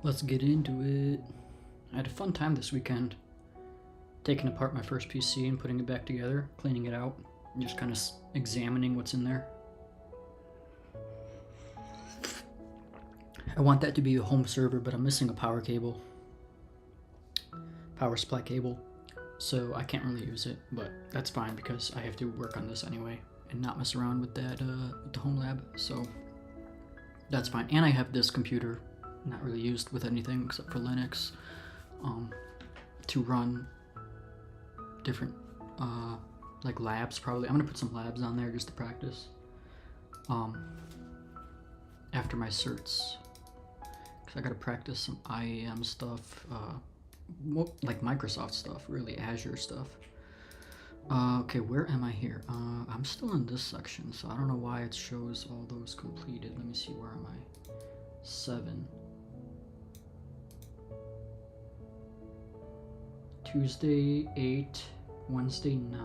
Let's get into it. I had a fun time this weekend, taking apart my first PC and putting it back together, cleaning it out, and just kind of examining what's in there. I want that to be a home server, but I'm missing a power cable, power supply cable, so I can't really use it, but that's fine because I have to work on this anyway and not mess around with that with the home lab, so that's fine. And I have this computer not really used with anything except for Linux, to run different like labs. Probably I'm gonna put some labs on there just to practice after my certs, because I gotta practice some IAM stuff, like Microsoft stuff, really Azure stuff. Okay, where am I here? I'm still in this section, so I don't know why it shows all those completed. Let me see, where am I? 7. Tuesday 8, Wednesday 9,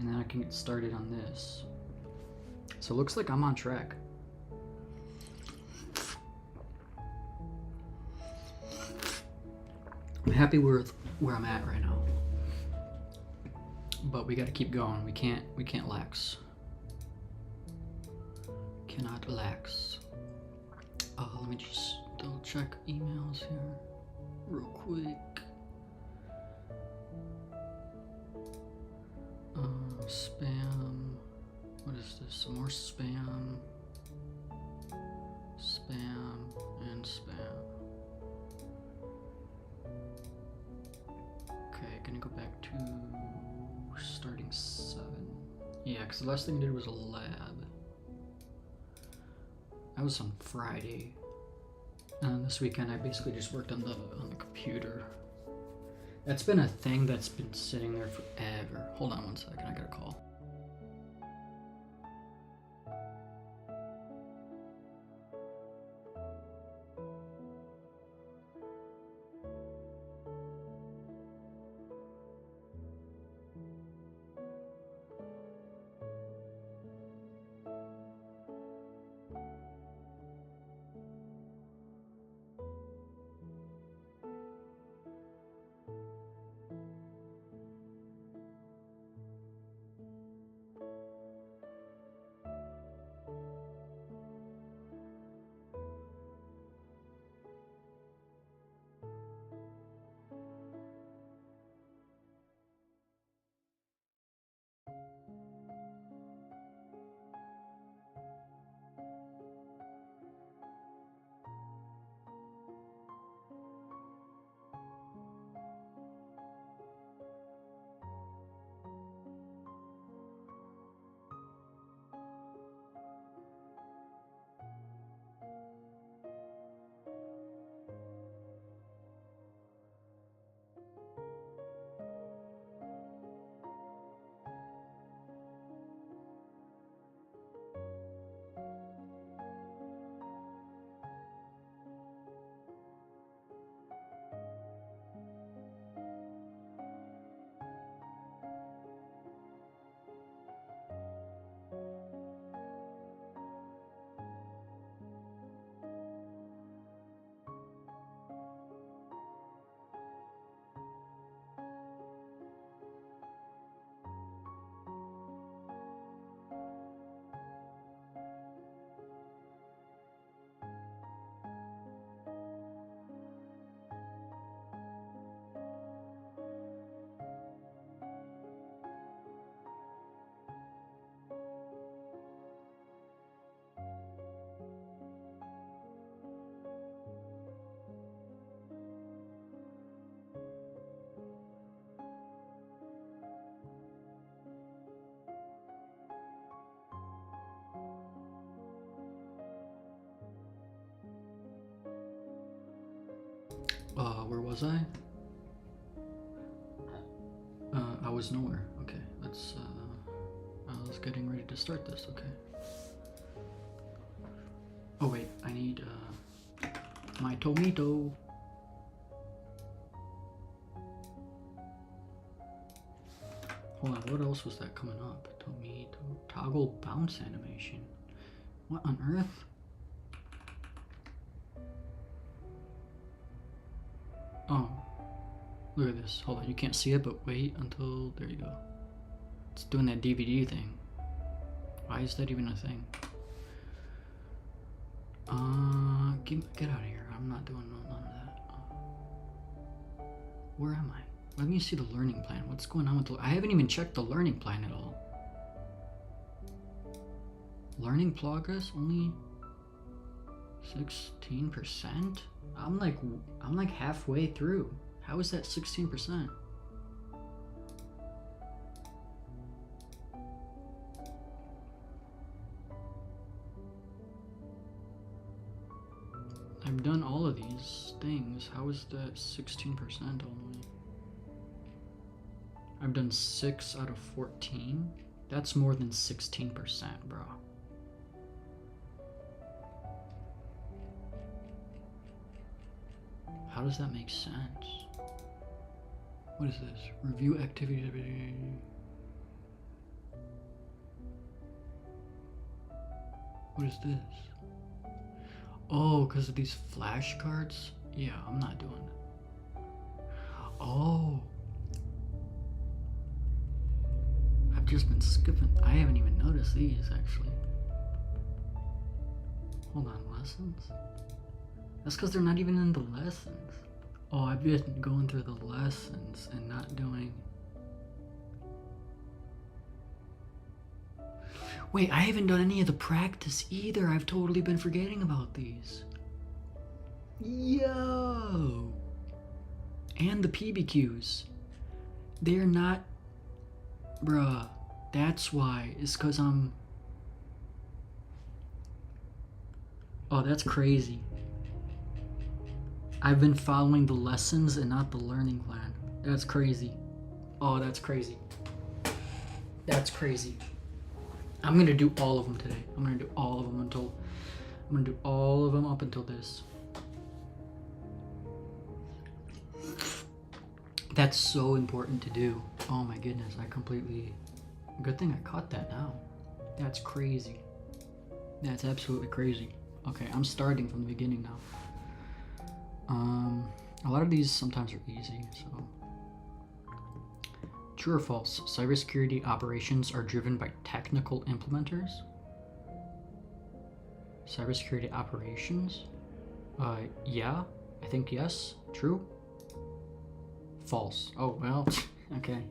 and then I can get started on this. So it looks like I'm on track. I'm happy with where I'm at right now, but we got to keep going. We can't lax. Cannot lax. Let me just double check emails here real quick. Spam. What is this? Some more spam. Spam and spam. Okay, gonna go back to starting 7. Yeah, because the last thing I did was a lab. That was on Friday. And this weekend I basically just worked on the computer. That's been a thing that's been sitting there forever. Hold on one second, I got a call. Where was I? I was nowhere. Okay, let's I was getting ready to start this, okay. Oh wait, I need my tomato. Hold on, what else was that coming up? Tomato, toggle bounce animation. What on earth? Oh, look at this. Hold on, you can't see it, but wait until, there you go. It's doing that DVD thing. Why is that even a thing? Get out of here. I'm not doing none of that. Where am I? Let me see the learning plan. What's going on with I haven't even checked the learning plan at all. Learning progress only 16%? I'm like halfway through. How is that 16%? I've done all of these things. How is that 16% only? I've done 6 out of 14. That's more than 16%, bro. How does that make sense? What is this? Review activity. What is this? Oh, because of these flashcards? Yeah, I'm not doing it. Oh. I've just been skipping. I haven't even noticed these, actually. Hold on, lessons? That's because they're not even in the lessons. Oh, I've been going through the lessons and not doing... Wait, I haven't done any of the practice either. I've totally been forgetting about these. Yo! And the PBQs. They're not... Bruh, that's why. It's because I'm... Oh, that's crazy. I've been following the lessons and not the learning plan. That's crazy. Oh, that's crazy. That's crazy. I'm gonna do all of them today. I'm gonna do all of them up until this. That's so important to do. Oh my goodness, good thing I caught that now. That's crazy. That's absolutely crazy. Okay, I'm starting from the beginning now. A lot of these sometimes are easy, so. True or false? Cybersecurity operations are driven by technical implementers? Cybersecurity operations? Yeah, I think yes. True? False. Oh, well, okay.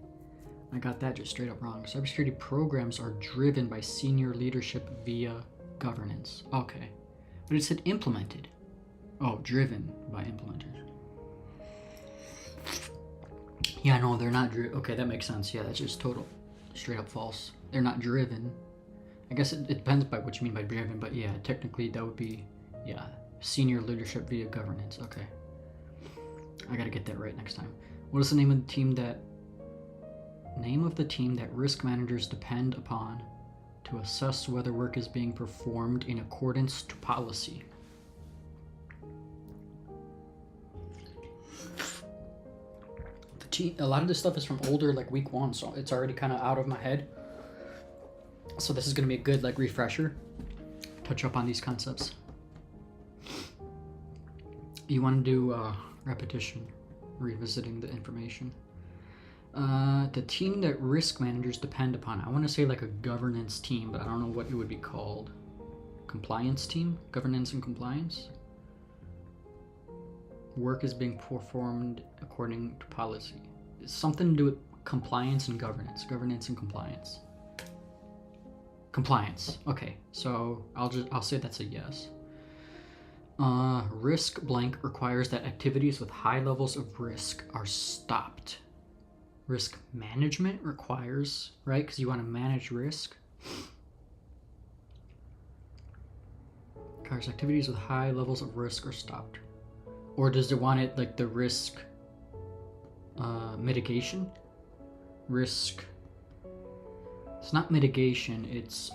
I got that just straight up wrong. Cybersecurity programs are driven by senior leadership via governance. Okay. But it said implemented. Oh, driven by implementers. Yeah, no, they're not driven. Okay, that makes sense. Yeah, that's just total straight up false. They're not driven. I guess it depends by what you mean by driven, but yeah, technically that would be, yeah, senior leadership via governance. Okay. I gotta get that right next time. What is the name of the team that risk managers depend upon to assess whether work is being performed in accordance to policy? A lot of this stuff is from older, like week 1, so it's already kind of out of my head. So this is going to be a good like refresher. Touch up on these concepts. You want to do repetition, revisiting the information. The team that risk managers depend upon. I want to say like a governance team, but I don't know what it would be called. Compliance team? Governance and compliance? Work is being performed according to policy. It's something to do with compliance and governance. Governance and compliance. Compliance. Okay, so I'll say that's a yes. Risk blank requires that activities with high levels of risk are stopped. Risk management requires, right? Because you want to manage risk. Requires activities with high levels of risk are stopped. Or does it want it like the risk mitigation? Risk. It's not mitigation, it's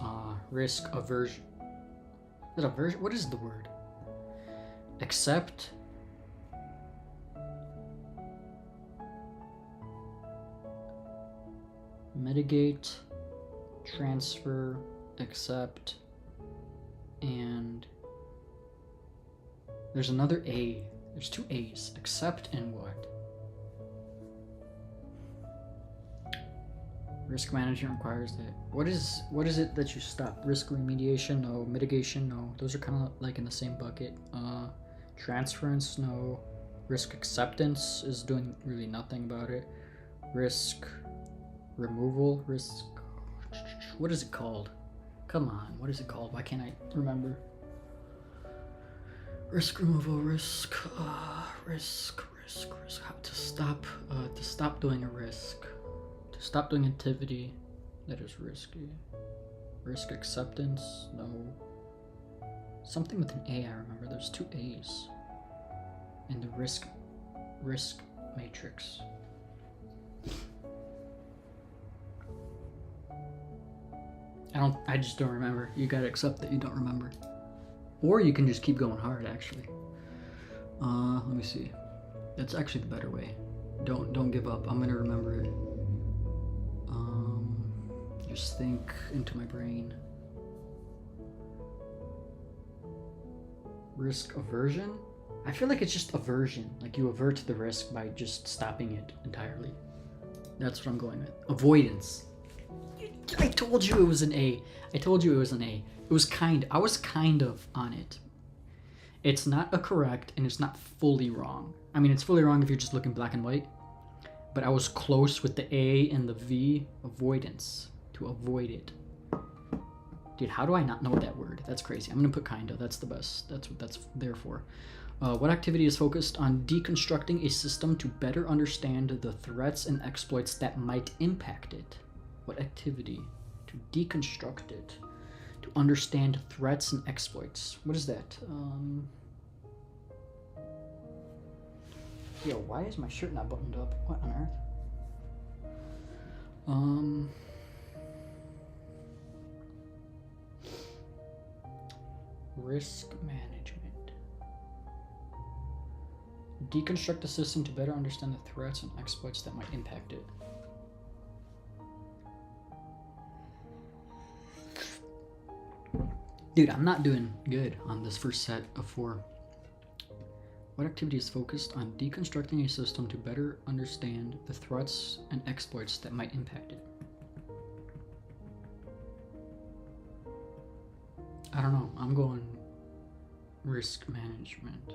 risk aversion. Is it aversion? What is the word? Accept. Mitigate, transfer, accept, and there's another A. There's 2 A's. Accept and what? Risk management requires that. What is it that you stop? Risk remediation? No. Mitigation? No. Those are kind of like in the same bucket. Transference? No. Risk acceptance is doing really nothing about it. Risk removal? Risk... What is it called? Come on, what is it called? Why can't I remember? Risk removal, risk. How to stop doing a risk. To stop doing activity that is risky. Risk acceptance, no. Something with an A, I remember. There's 2 A's in the risk matrix. I just don't remember. You gotta accept that you don't remember. Or you can just keep going hard, actually. Let me see. That's actually the better way. Don't give up. I'm gonna remember it. Just think into my brain. Risk aversion? I feel like it's just aversion. Like you avert the risk by just stopping it entirely. That's what I'm going with. Avoidance. I told you it was an A. I was kind of on it. It's not a correct and it's not fully wrong. I mean, it's fully wrong if you're just looking black and white. But I was close with the A and the V. Avoidance. To avoid it. Dude, how do I not know that word? That's crazy. I'm gonna put kinda. That's the best. That's what that's there for. What activity is focused on deconstructing a system to better understand the threats and exploits that might impact it? What activity? To deconstruct it. To understand threats and exploits. What is that? Yo, why is my shirt not buttoned up? What on earth? Risk management. Deconstruct the system to better understand the threats and exploits that might impact it. Dude, I'm not doing good on this first set of 4. What activity is focused on deconstructing a system to better understand the threats and exploits that might impact it? I don't know. I'm going risk management.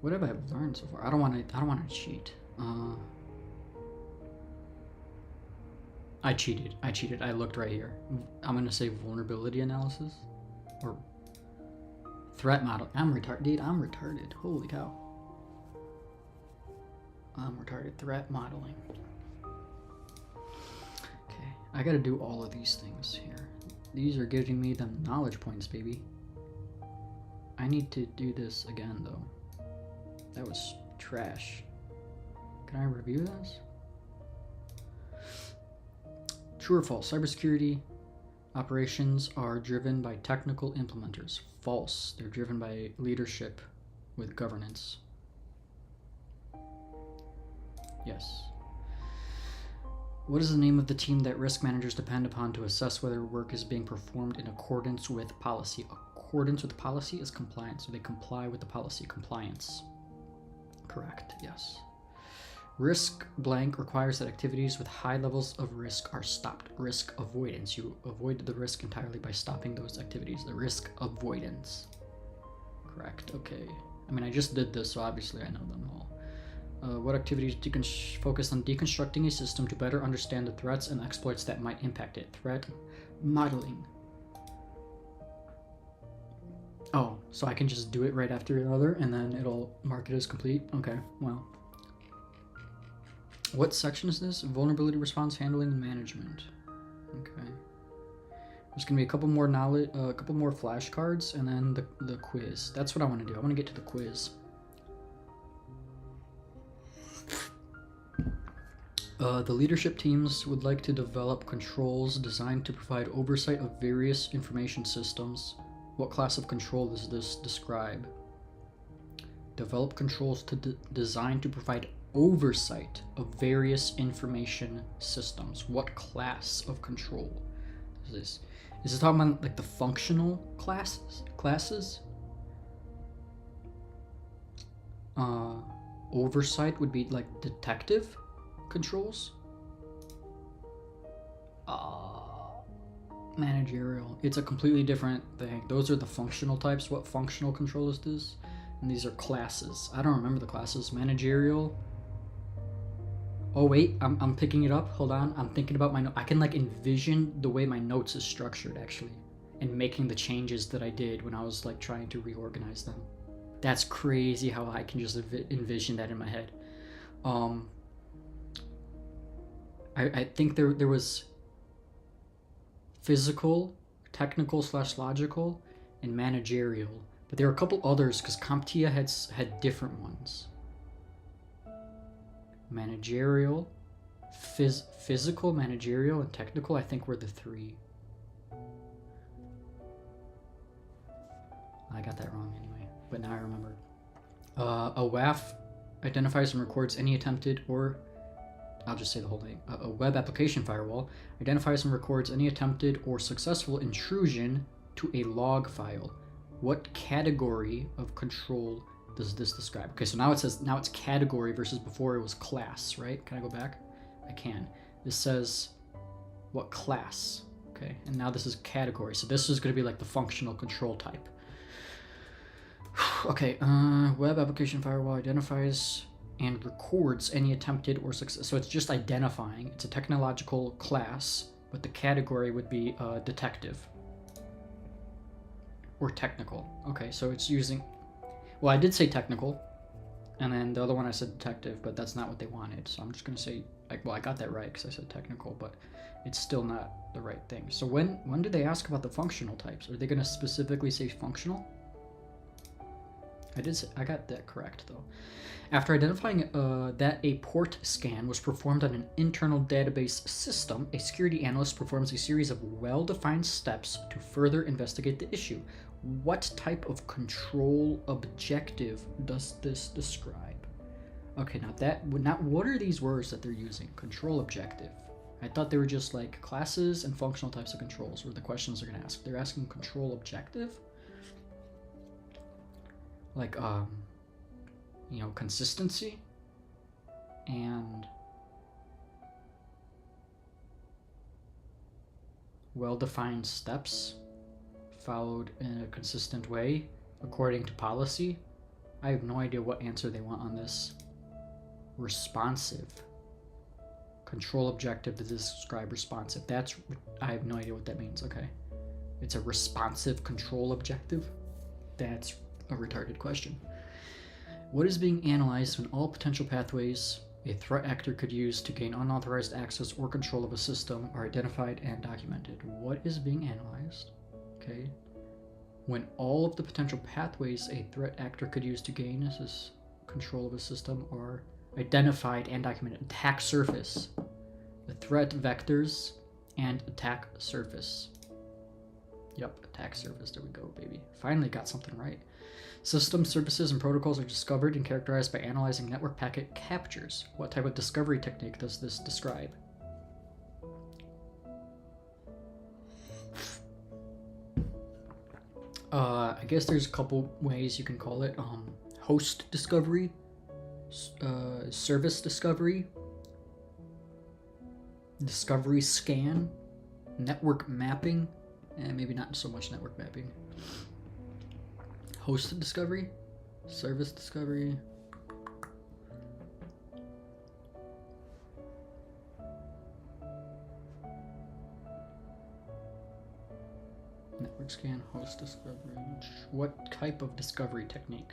What have I learned so far? I don't want to cheat. I cheated. I looked right here. I'm gonna say vulnerability analysis or threat model. I'm retarded. Dude, I'm retarded. Holy cow. I'm retarded. Threat modeling. Okay, I gotta do all of these things here. These are giving me them knowledge points, baby. I need to do this again, though. That was trash. Can I review this? True or false? Cybersecurity operations are driven by technical implementers. False. They're driven by leadership with governance. Yes. What is the name of the team that risk managers depend upon to assess whether work is being performed in accordance with policy? Accordance with policy is compliance. So they comply with the policy. Compliance. Correct. Yes. Risk blank requires that activities with high levels of risk are stopped. Risk avoidance. You avoid the risk entirely by stopping those activities. The risk avoidance. Correct. Okay. I mean, I just did this, so obviously I know them all. What activities focus on deconstructing a system to better understand the threats and exploits that might impact it? Threat modeling. Oh, so I can just do it right after another and then it'll mark it as complete? Okay, well. What section is this? Vulnerability response handling and management. Okay. There's gonna be a couple more knowledge, a couple more flashcards, and then the quiz. That's what I want to do. I want to get to the quiz. The leadership teams would like to develop controls designed to provide oversight of various information systems. What class of control does this describe? Develop controls designed to provide oversight of various information systems. What class of control is this? Is this talking about like the functional classes? Oversight would be like detective controls. Managerial. It's a completely different thing. Those are the functional types. What functional control is this? And these are classes. I don't remember the classes. Managerial. Oh wait, I'm picking it up. Hold on. I'm thinking about my I can like envision the way my notes is structured actually, and making the changes that I did when I was like trying to reorganize them. That's crazy how I can just envision that in my head. I think there was physical, technical / logical, and managerial. But there are a couple others because CompTIA had different ones. Managerial, physical, managerial, and technical, I think were the three. I got that wrong anyway, but now I remember. A WAF identifies and records any attempted or, I'll just say the whole name. A web application firewall identifies and records any attempted or successful intrusion to a log file. What category of control does this describe? Okay, so now it says, now it's category versus before it was class, right? Can I go back? I can. This says what class, okay? And now this is category. So this is gonna be like the functional control type. Okay, web application firewall identifies and records any attempted or success. So it's just identifying. It's a technological class, but the category would be detective or technical. Okay, so it's using, well, I did say technical, and then the other one I said detective, but that's not what they wanted. So I'm just gonna say, well, I got that right because I said technical, but it's still not the right thing. So when do they ask about the functional types? Are they gonna specifically say functional? I got that correct though. After identifying that a port scan was performed on an internal database system, a security analyst performs a series of well-defined steps to further investigate the issue. What type of control objective does this describe? Okay, now what are these words that they're using? Control objective. I thought they were just like classes and functional types of controls were the questions they're gonna ask. They're asking control objective? Like, you know, consistency and well-defined steps followed in a consistent way according to policy. I have no idea what answer they want on this. Responsive. Control objective to describe responsive. I have no idea what that means. Okay. It's a responsive control objective? That's a retarded question. What is being analyzed when all potential pathways a threat actor could use to gain unauthorized access or control of a system are identified and documented? What is being analyzed? Okay. When all of the potential pathways a threat actor could use to gain control of a system are identified and documented. Attack surface. The threat vectors and attack surface. Yep, attack surface. There we go, baby. Finally got something right. System services and protocols are discovered and characterized by analyzing network packet captures. What type of discovery technique does this describe? I guess there's a couple ways you can call it. Host discovery, service discovery, discovery scan, network mapping, and maybe not so much network mapping. Host discovery, service discovery. Network scan, host discovery. What type of discovery technique?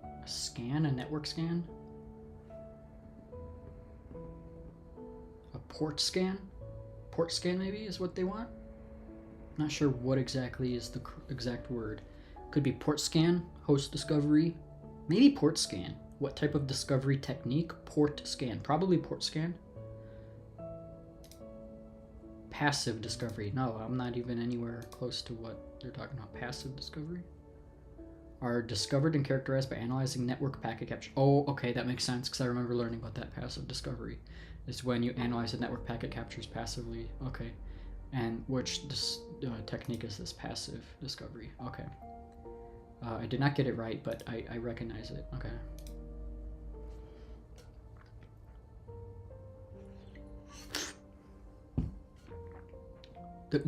A scan, a network scan? A port scan? Port scan maybe is what they want? Not sure what exactly is the exact word. Could be port scan, host discovery, maybe port scan. What type of discovery technique? Port scan, probably port scan. Passive discovery. No, I'm not even anywhere close to what they're talking about. Passive discovery. Are discovered and characterized by analyzing network packet capture. Oh, okay, that makes sense because I remember learning about that. Passive discovery is when you analyze a network packet captures passively. Okay, and which technique is this? Passive discovery. Okay. I did not get it right, but I recognize it. Okay.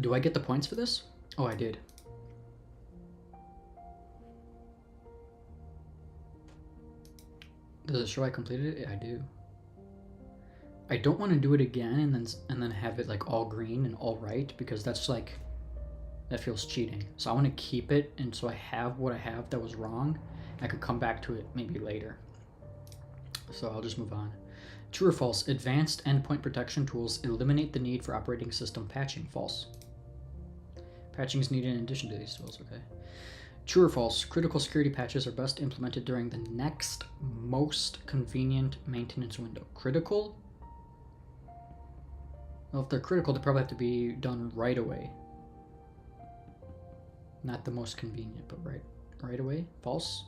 Do I get the points for this? Oh, I did. Does it show I completed it? I do. I don't want to do it again and then have it like all green and all right, because that's like, that feels cheating. So I want to keep it, and so I have what I have that was wrong. I could come back to it maybe later. So I'll just move on. True or false? Advanced endpoint protection tools eliminate the need for operating system patching. False. Patching is needed in addition to these tools. Okay. True or false? Critical security patches are best implemented during the next most convenient maintenance window. Critical? Well, if they're critical, they probably have to be done right away. Not the most convenient, but right away. False?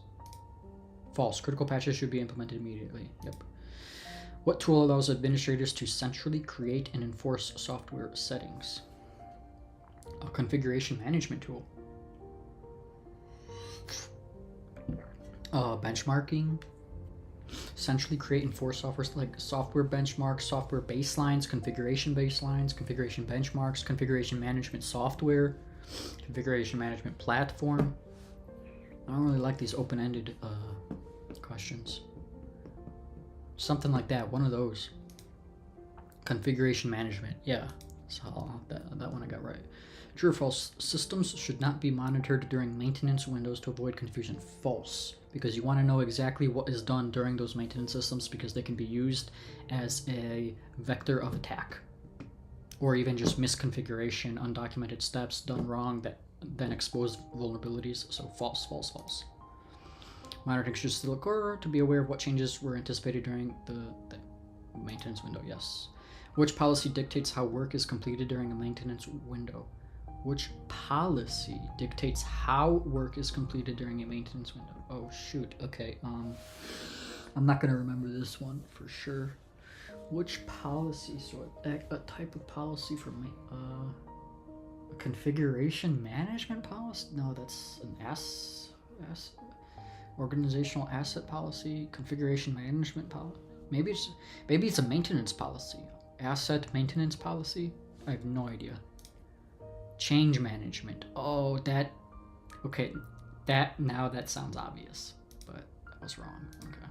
False. Critical patches should be implemented immediately. Yep. What tool allows administrators to centrally create and enforce software settings? A configuration management tool. Benchmarking. Centrally create and enforce software, like software benchmarks, software baselines, configuration benchmarks, configuration management software, configuration management platform. I don't really like these open-ended questions. Something like that, one of those. Configuration management, yeah. So that one I got right. True or false? Systems should not be monitored during maintenance windows to avoid confusion. False, because you want to know exactly what is done during those maintenance systems, because they can be used as a vector of attack, or even just misconfiguration, undocumented steps done wrong that then expose vulnerabilities. So false, false, false. Monitoring should still occur to be aware of what changes were anticipated during the maintenance window. Yes. Which policy dictates how work is completed during a maintenance window? Which policy dictates how work is completed during a maintenance window? Oh shoot. Okay. I'm not gonna remember this one for sure. Which policy? So a type of policy for me. A configuration management policy? No, that's an organizational asset policy. Configuration management policy. Maybe it's a maintenance policy. Asset maintenance policy. I have no idea. Change management. Oh, that. Okay, that sounds obvious, but I was wrong. Okay.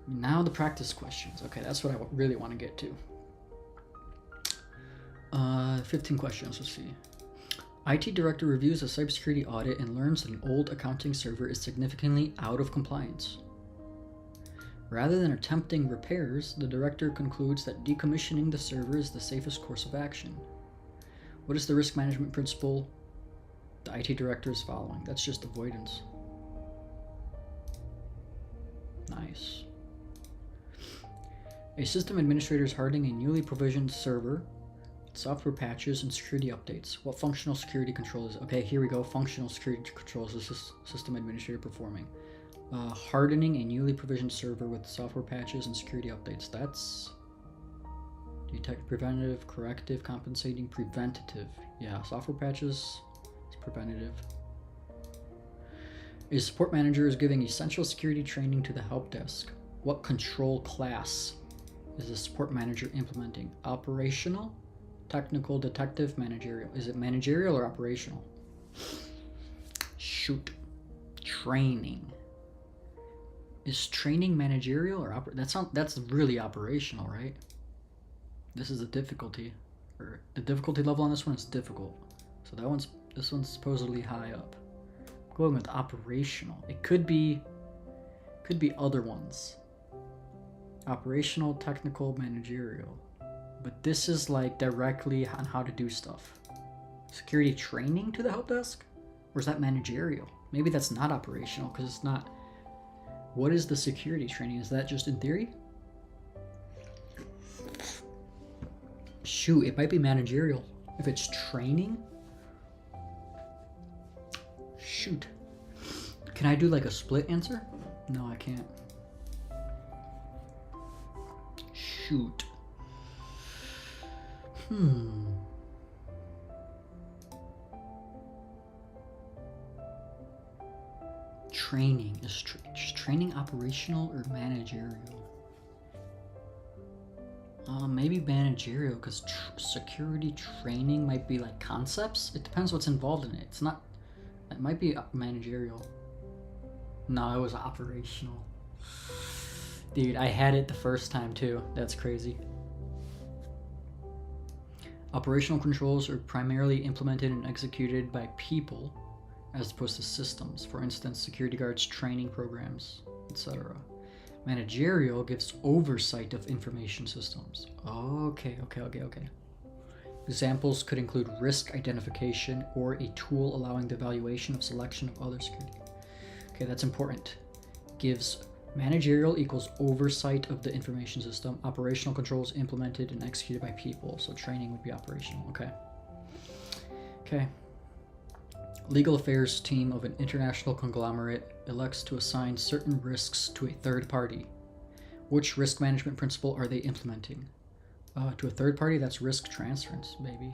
Now the practice questions. Okay, that's what I really want to get to. 15 questions. Let's see. IT director reviews a cybersecurity audit and learns that an old accounting server is significantly out of compliance. Rather than attempting repairs, the director concludes that decommissioning the server is the safest course of action. What is the risk management principle the IT director is following? That's just avoidance. Nice. A system administrator is hardening a newly provisioned server, software patches, and security updates. What functional security control is? Okay, here we go. Functional security controls is this system administrator performing. Hardening a newly provisioned server with software patches and security updates. That's detect, preventative, corrective, compensating, preventative. Yeah, software patches is preventative. A support manager is giving essential security training to the help desk. What control class is the support manager implementing? Operational, technical, detective, managerial. Is it managerial or operational? Shoot. Training. Is training managerial or that's really operational, right? This is the difficulty, or the difficulty level on this one is difficult. So this one's supposedly high up. I'm going with operational. It could be other ones. Operational, technical, managerial. But this is like directly on how to do stuff. Security training to the help desk? Or is that managerial? Maybe that's not operational because it's not. What is the security training? Is that just in theory? Shoot, it might be managerial. If it's training? Shoot. Can I do like a split answer? No, I can't. Shoot. training? Is training operational or managerial? Maybe managerial, because security training might be like concepts. It depends what's involved in it. It's not. It might be managerial. No, it was operational. Dude, I had it the first time too. That's crazy. Operational controls are primarily implemented and executed by people as opposed to systems. For instance, security guards, training programs, etc. Managerial gives oversight of information systems. Okay. Examples could include risk identification or a tool allowing the evaluation of selection of other security. Okay, that's important. Gives managerial equals oversight of the information system. Operational controls implemented and executed by people. So training would be operational. Okay. Legal affairs team of an international conglomerate elects to assign certain risks to a third party. Which risk management principle are they implementing? To a third party, that's risk transference, baby.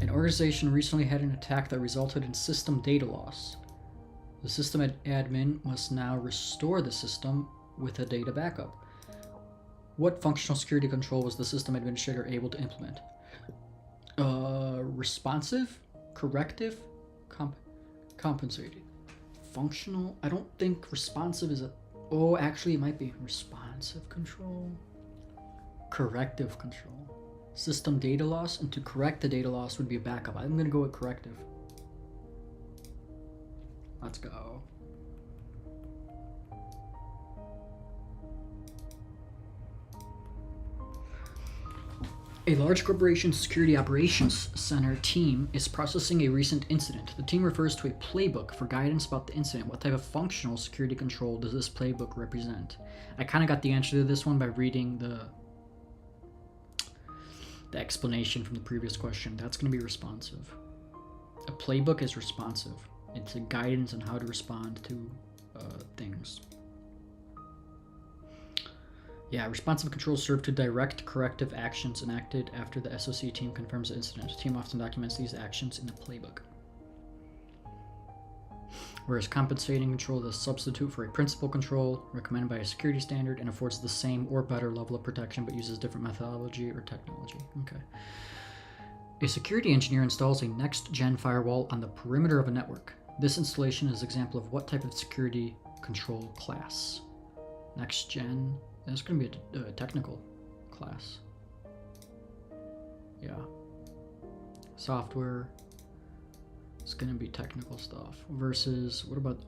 An organization recently had an attack that resulted in system data loss. The system admin must now restore the system with a data backup. What functional security control was the system administrator able to implement? Responsive, corrective, compensating. Functional? I don't think responsive is a... Oh, actually it might be responsive control. Corrective control. System data loss, and to correct the data loss would be a backup. I'm gonna go with corrective. Let's go. A large corporation's security operations center team is processing a recent incident. The team refers to a playbook for guidance about the incident. What type of functional security control does this playbook represent? I kind of got the answer to this one by reading the explanation from the previous question. That's going to be responsive. A playbook is responsive. It's a guidance on how to respond to things. Yeah, responsive controls serve to direct corrective actions enacted after the SOC team confirms the incident. The team often documents these actions in the playbook. Whereas compensating control is a substitute for a principal control recommended by a security standard and affords the same or better level of protection but uses different methodology or technology. Okay. A security engineer installs a next-gen firewall on the perimeter of a network. This installation is an example of what type of security control class? Next-gen... That's going to be a technical class. Yeah. Software. It's going to be technical stuff. Versus, what about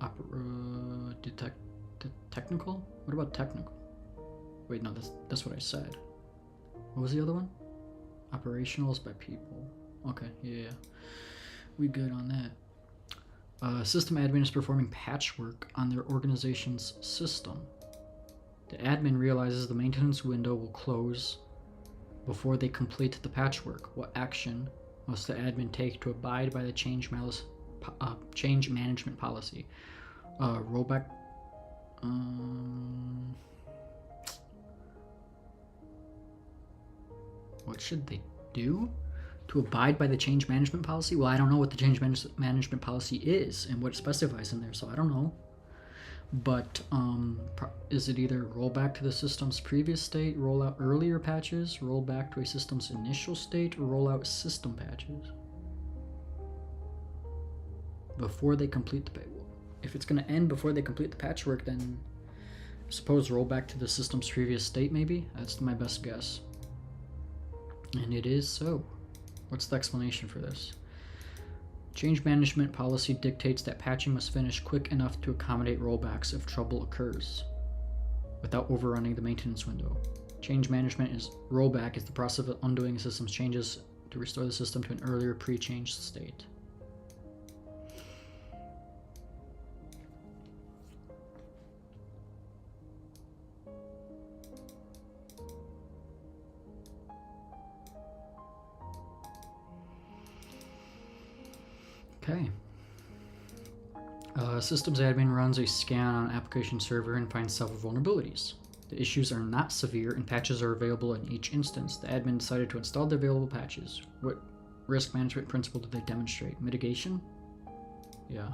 technical? What about technical? Wait, no, that's what I said. What was the other one? Operational is by people. Okay, yeah. We good on that. System admin is performing patchwork on their organization's system. The admin realizes the maintenance window will close before they complete the patchwork. What action must the admin take to abide by the change management policy? Rollback. What should they do to abide by the change management policy? Well, I don't know what the change management policy is and what it specifies in there, so I don't know. But is it either roll back to the system's previous state, roll out earlier patches, roll back to a system's initial state, or roll out system patches before they complete the... If it's going to end before they complete the patchwork, then I suppose roll back to the system's previous state, maybe? That's my best guess. And it is so. What's the explanation for this? Change management policy dictates that patching must finish quick enough to accommodate rollbacks if trouble occurs, without overrunning the maintenance window. Change management rollback is the process of undoing a system's changes to restore the system to an earlier pre-changed state. Okay. Systems admin runs a scan on application server and finds several vulnerabilities. The issues are not severe and patches are available in each instance. The admin decided to install the available patches. What risk management principle did they demonstrate? Mitigation? Yeah.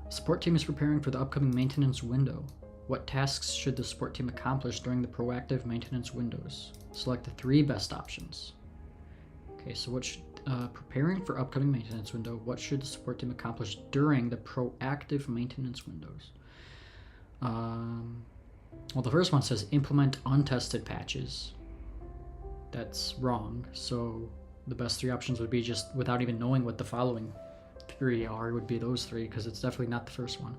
Support team is preparing for the upcoming maintenance window. What tasks should the support team accomplish during the proactive maintenance windows? Select the 3 best options. Okay, so what should, preparing for upcoming maintenance window, what should the support team accomplish during the proactive maintenance windows? Well, the first one says implement untested patches. That's wrong, so the best 3 options would be, just without even knowing what the following 3 are, would be those 3, because it's definitely not the first one.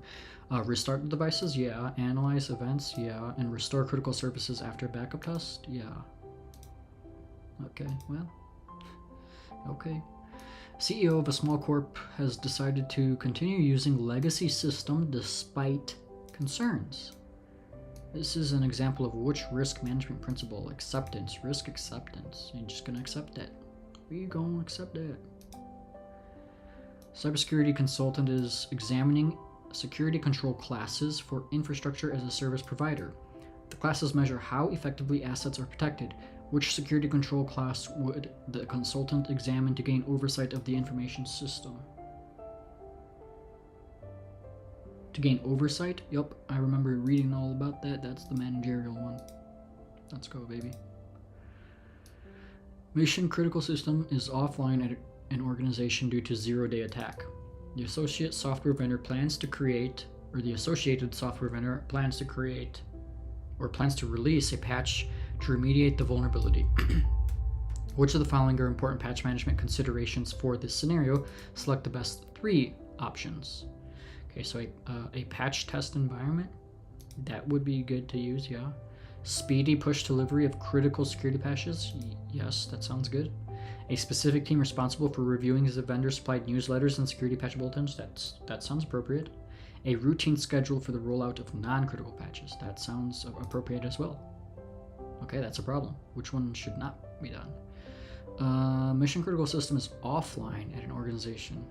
Restart the devices, yeah. Analyze events, yeah. And restore critical services after backup test, yeah. Okay, well, okay. CEO of a small corp has decided to continue using legacy system despite concerns. This is an example of which risk management principle? Acceptance, risk acceptance. You're just gonna accept it. We gonna accept it. Cybersecurity consultant is examining security control classes for infrastructure as a service provider. The classes measure how effectively assets are protected. Which security control class would the consultant examine to gain oversight of the information system? To gain oversight? Yup, I remember reading all about that. That's the managerial one. Let's go, baby. Mission critical system is offline at an organization due to zero-day attack. The associate software vendor plans to create, or the associated software vendor plans to create, or plans to release a patch to remediate the vulnerability. Which of the following are important patch management considerations for this scenario? Select the best 3 options. Okay, so a patch test environment, that would be good to use, yeah. Speedy push delivery of critical security patches, yes, that sounds good. A specific team responsible for reviewing the vendor-supplied newsletters and security patch bulletins, that sounds appropriate. A routine schedule for the rollout of non-critical patches, that sounds appropriate as well. Okay, that's a problem. Which one should not be done? Mission critical system is offline at an organization.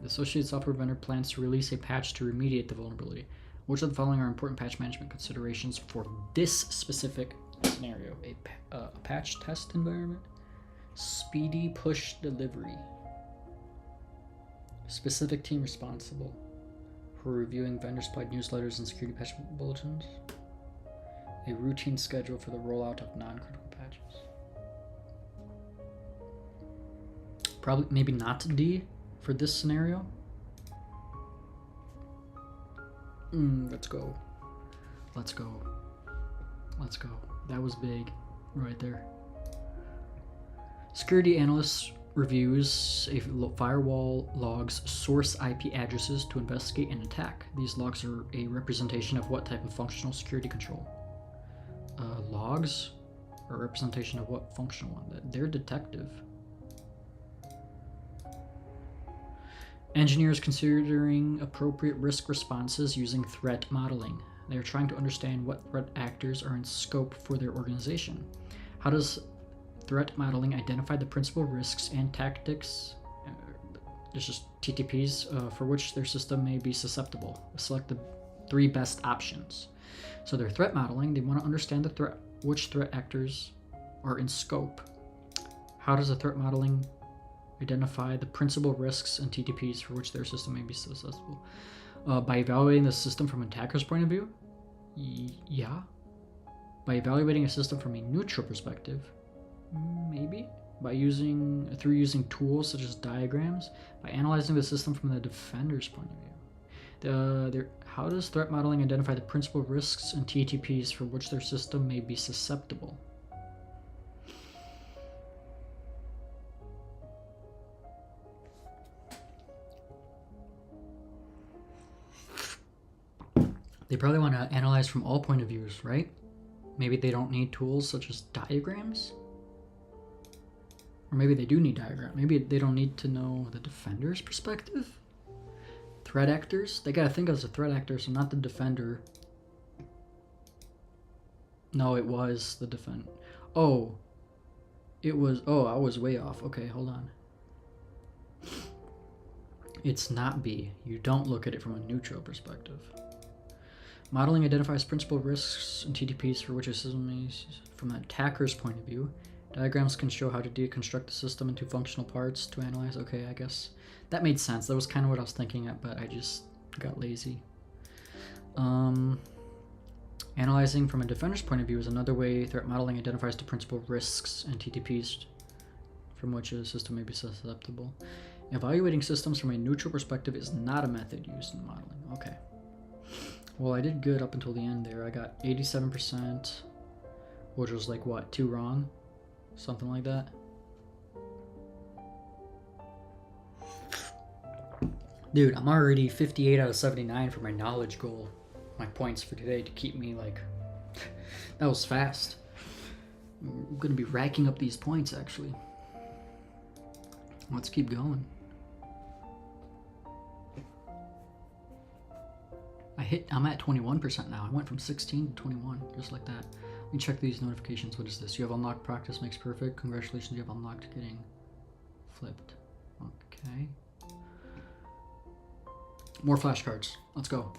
The associated software vendor plans to release a patch to remediate the vulnerability. Which of the following are important patch management considerations for this specific scenario? A patch test environment? Speedy push delivery. Specific team responsible for reviewing vendor-supplied newsletters and security patch bulletins. A routine schedule for the rollout of non-critical patches. Probably, maybe not D for this scenario. Let's go. Let's go. Let's go. That was big right there. Security analyst reviews a firewall logs source IP addresses to investigate an attack. These logs are a representation of what type of functional security control? Logs are a representation of what functional one? They're detective. Engineers considering appropriate risk responses using threat modeling. They are trying to understand what threat actors are in scope for their organization. How does threat modeling identify the principal risks and tactics, there's just TTPs, for which their system may be susceptible? Select the 3 best options. So they're threat modeling. They want to understand the threat, which threat actors are in scope. How does the threat modeling identify the principal risks and TTPs for which their system may be susceptible? By evaluating the system from an attacker's point of view? Yeah. By evaluating a system from a neutral perspective? Maybe. Through using tools such as diagrams. By analyzing the system from the defender's point of view. How does threat modeling identify the principal risks and TTPs for which their system may be susceptible? They probably want to analyze from all point of views, right? Maybe they don't need tools such as diagrams? Or maybe they do need diagrams. Maybe they don't need to know the defender's perspective? Threat actors? They gotta think as a threat actor, so not the defender. No, it was the defender. Oh. It was... Oh, I was way off. Okay, hold on. It's not B. You don't look at it from a neutral perspective. Modeling identifies principal risks and TTPs for which a system is from the attacker's point of view. Diagrams can show how to deconstruct the system into functional parts to analyze. Okay, I guess that made sense. That was kind of what I was thinking of, but I just got lazy. Analyzing from a defender's point of view is another way threat modeling identifies the principal risks and TTPs from which a system may be susceptible. Evaluating systems from a neutral perspective is not a method used in modeling. Okay. Well, I did good up until the end there. I got 87%, which was like what, 2 wrong? Something like that. Dude, I'm already 58 out of 79 for my knowledge goal. My points for today to keep me like... That was fast. I'm gonna be racking up these points actually. Let's keep going. I'm at 21% now. I went from 16 to 21, just like that. Let me check these notifications. What is this? You have unlocked practice makes perfect. Congratulations, you have unlocked getting flipped. Okay. More flashcards. Let's go.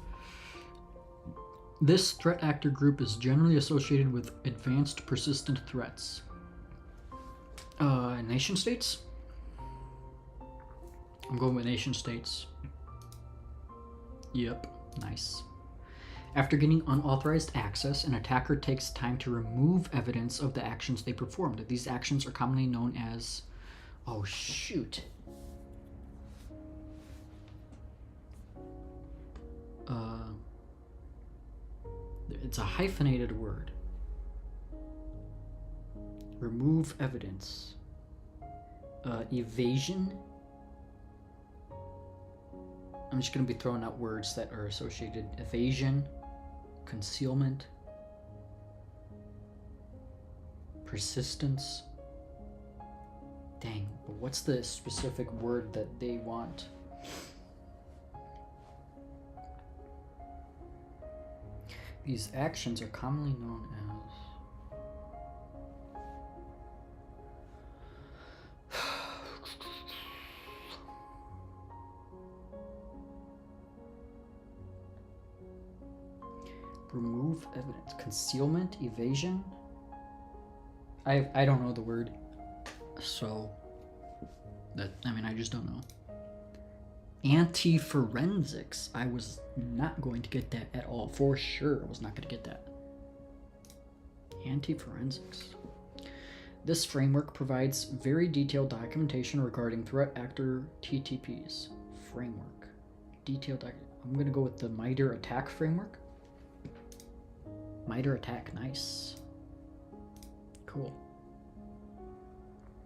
This threat actor group is generally associated with advanced persistent threats. Nation states? I'm going with nation states. Yep, nice. After getting unauthorized access, an attacker takes time to remove evidence of the actions they performed. These actions are commonly known as... Oh, shoot. It's a hyphenated word. Remove evidence. Evasion. I'm just going to be throwing out words that are associated. Evasion. Concealment. Persistence. Dang, but what's the specific word that they want? These actions are commonly known as... Remove evidence. Concealment? Evasion? I don't know the word. So... I just don't know. Anti-forensics. I was not going to get that at all. For sure, I was not going to get that. Anti-forensics. This framework provides very detailed documentation regarding threat actor TTPs. Framework. Detailed I'm going to go with the MITRE ATT&CK framework. MITRE ATT&CK, nice. Cool.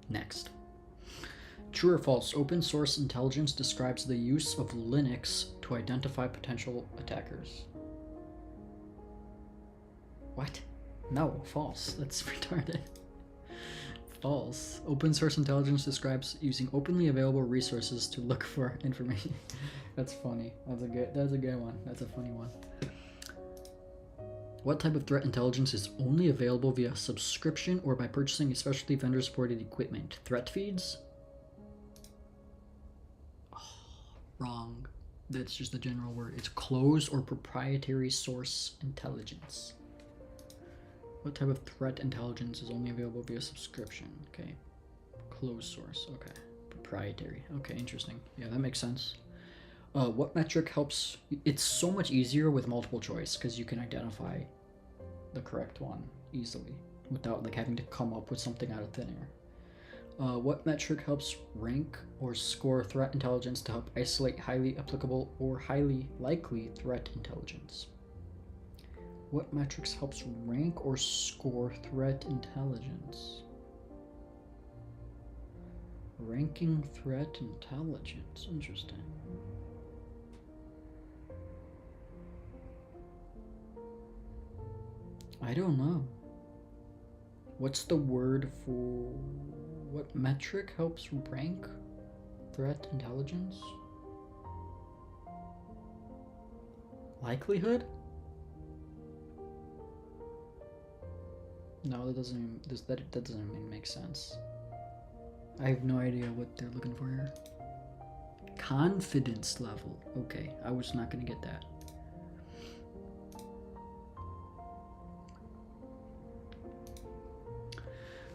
Next. True or false, open source intelligence describes the use of Linux to identify potential attackers. What? No, false. That's retarded. False. Open source intelligence describes using openly available resources to look for information. That's funny. That's a good one. That's a funny one. What type of threat intelligence is only available via subscription or by purchasing especially vendor-supported equipment? Threat feeds? Wrong. That's just a general word. It's closed or proprietary source intelligence. What type of threat intelligence is only available via subscription? Okay. Closed source. Okay. Proprietary. Okay, interesting. Yeah, that makes sense. What metric helps? It's so much easier with multiple choice because you can identify the correct one easily without like having to come up with something out of thin air. What metric helps rank or score threat intelligence to help isolate highly applicable or highly likely threat intelligence? What metrics helps rank or score threat intelligence? Ranking threat intelligence. Interesting. I don't know. What's the word for... What metric helps rank threat intelligence? Likelihood? No, that doesn't even, that doesn't even make sense. I have no idea what they're looking for here. Confidence level. Okay, I was not gonna get that.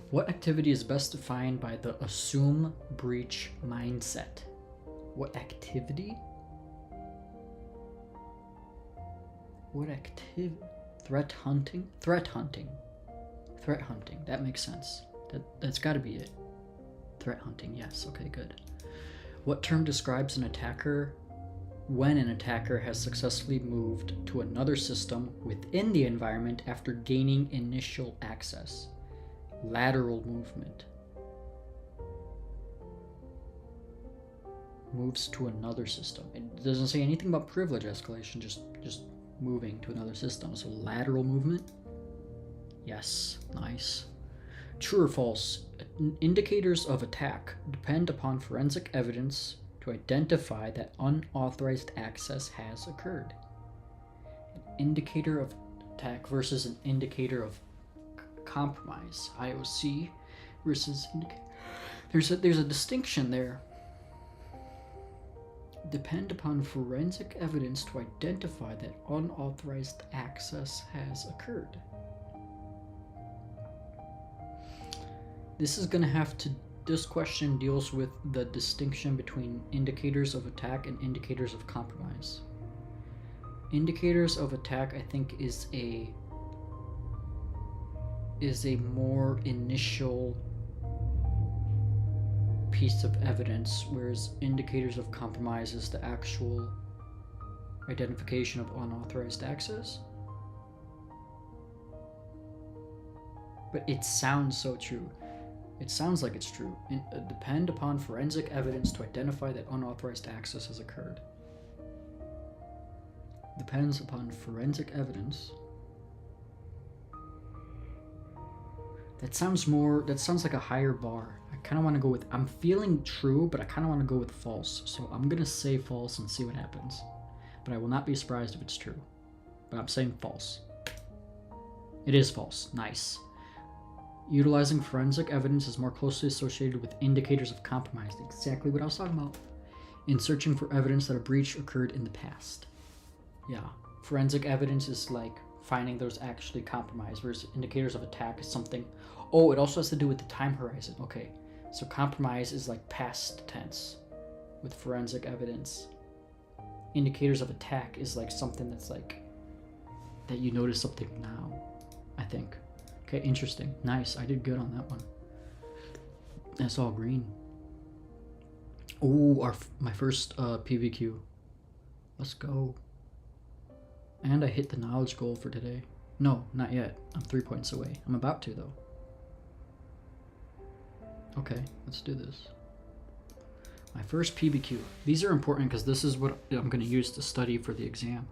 What activity is best defined by the assume breach mindset? What activity? What activity? Threat hunting? Threat hunting. Threat hunting. That makes sense. That's got to be it. Threat hunting. Yes. Okay, good. What term describes an attacker when an attacker has successfully moved to another system within the environment after gaining initial access? Lateral movement. Moves to another system. It doesn't say anything about privilege escalation, just moving to another system. So lateral movement? Yes, nice. True or false? Indicators of attack depend upon forensic evidence to identify that unauthorized access has occurred. An indicator of attack versus an indicator of compromise. IOC versus indicator. There's a distinction there. Depend upon forensic evidence to identify that unauthorized access has occurred. This question deals with the distinction between indicators of attack and indicators of compromise. Indicators of attack, I think, is a more initial piece of evidence, whereas indicators of compromise is the actual identification of unauthorized access. But it sounds so true. It sounds like it's true. Depend upon forensic evidence to identify that unauthorized access has occurred. Depends upon forensic evidence. That sounds like a higher bar. I kind of want to go with, I'm feeling true, but I kind of want to go with false. So I'm going to say false and see what happens. But I will not be surprised if it's true. But I'm saying false. It is false. Nice. Utilizing forensic evidence is more closely associated with indicators of compromise. Exactly what I was talking about. In searching for evidence that a breach occurred in the past. Yeah. Forensic evidence is like finding those actually compromised, versus indicators of attack is something. Oh, it also has to do with the time horizon. Okay. So compromise is like past tense with forensic evidence. Indicators of attack is like something that's like that you notice something now, I think. Okay, interesting. Nice. I did good on that one. That's all green. Oh, my first PVQ. Let's go. And I hit the knowledge goal for today. No, not yet. I'm 3 points away. I'm about to, though. Okay, let's do this. My first PBQ. These are important because this is what I'm going to use to study for the exam.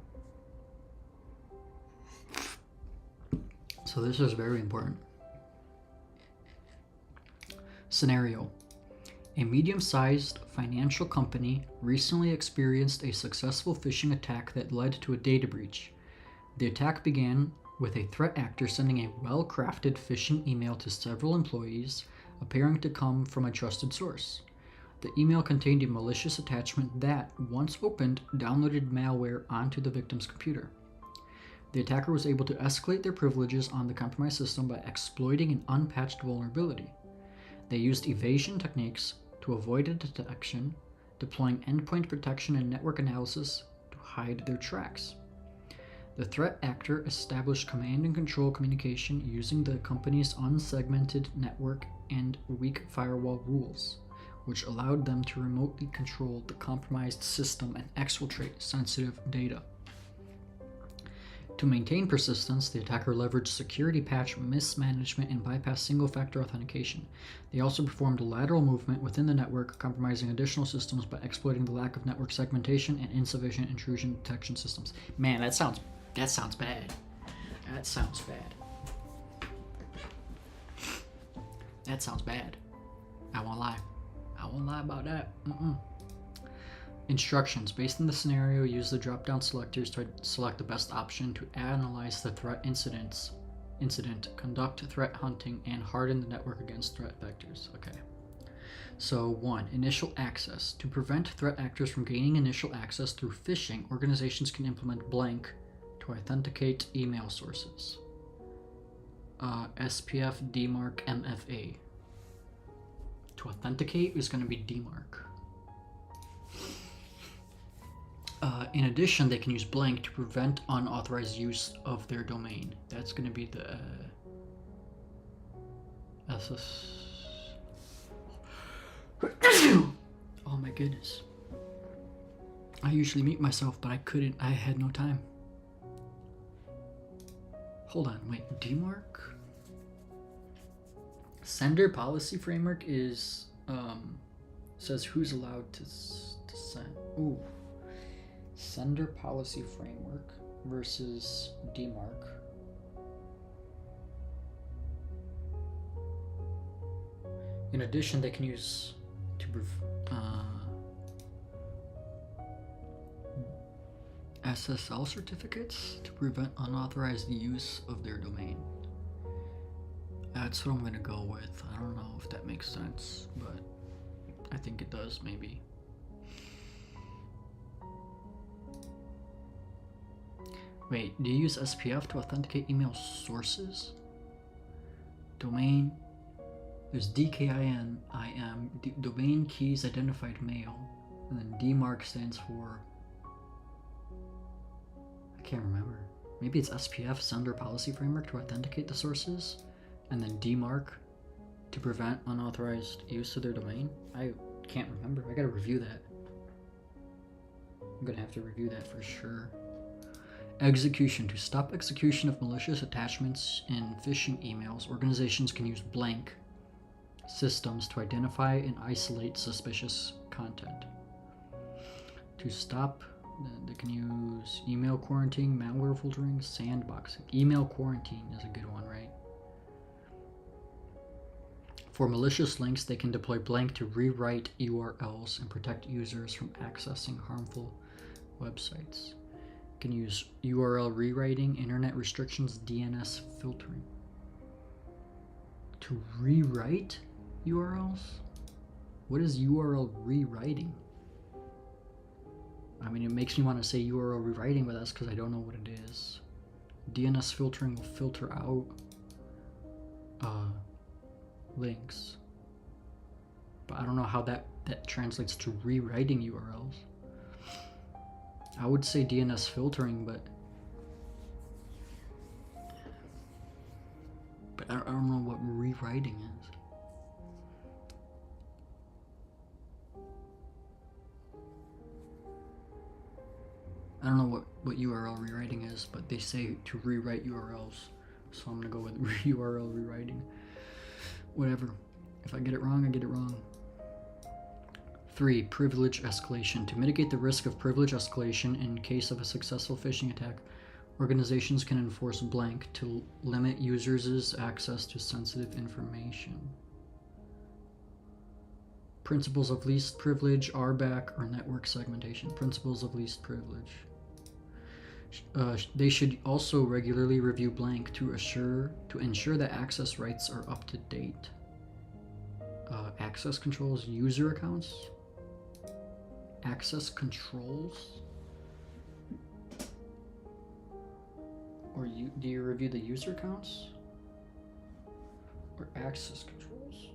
So this is very important. Scenario. A medium-sized financial company recently experienced a successful phishing attack that led to a data breach. The attack began with a threat actor sending a well-crafted phishing email to several employees, appearing to come from a trusted source. The email contained a malicious attachment that, once opened, downloaded malware onto the victim's computer. The attacker was able to escalate their privileges on the compromised system by exploiting an unpatched vulnerability. They used evasion techniques to avoid a detection, deploying endpoint protection and network analysis to hide their tracks. The threat actor established command and control communication using the company's unsegmented network and weak firewall rules, which allowed them to remotely control the compromised system and exfiltrate sensitive data. To maintain persistence, the attacker leveraged security patch mismanagement and bypassed single-factor authentication. They also performed lateral movement within the network, compromising additional systems by exploiting the lack of network segmentation and insufficient intrusion detection systems. Man, that sounds bad. That sounds bad. That sounds bad. I won't lie. I won't lie about that. Instructions. Based on the scenario, use the drop-down selectors to select the best option to analyze the threat incident, conduct threat hunting, and harden the network against threat vectors. Okay. So 1. Initial access. To prevent threat actors from gaining initial access through phishing, organizations can implement blank to authenticate email sources. SPF DMARC MFA. To authenticate is going to be DMARC. In addition, they can use blank to prevent unauthorized use of their domain. That's going to be the SS. Oh my goodness. I usually mute myself, but I couldn't. I had no time. Hold on, wait. DMARC? Sender policy framework is says who's allowed to send. Ooh. Sender policy framework versus DMARC. In addition, they can use to SSL certificates to prevent unauthorized use of their domain. That's what I'm gonna go with. I don't know if that makes sense, but I think it does, maybe. Wait, do you use SPF to authenticate email sources? Domain. There's DKIN, IM, domain keys identified mail, and then DMARC stands for. I can't remember. Maybe it's SPF, Sender Policy Framework, to authenticate the sources, and then DMARC to prevent unauthorized use of their domain. I can't remember. I gotta review that. I'm gonna have to review that for sure. Execution. To stop execution of malicious attachments in phishing emails, organizations can use blank systems to identify and isolate suspicious content. To stop, they can use email quarantine, malware filtering, sandboxing. Email quarantine is a good one, right? For malicious links, they can deploy blank to rewrite URLs and protect users from accessing harmful websites. Can use URL rewriting, internet restrictions, DNS filtering. To rewrite URLs? What is URL rewriting? I mean, it makes me want to say URL rewriting, but that's because I don't know what it is. DNS filtering will filter out links. But I don't know how that translates to rewriting URLs. I would say DNS filtering, but I don't know what rewriting is. I don't know what URL rewriting is, but they say to rewrite URLs, so I'm gonna go with URL rewriting. Whatever. If I get it wrong, I get it wrong. 3. Privilege escalation. To mitigate the risk of privilege escalation in case of a successful phishing attack, organizations can enforce blank to limit users' access to sensitive information. Principles of least privilege, RBAC, or network segmentation. Principles of least privilege. They should also regularly review blank to ensure that access rights are up to date. Access controls, user accounts. Access controls? Or do you review the user accounts? Or access controls?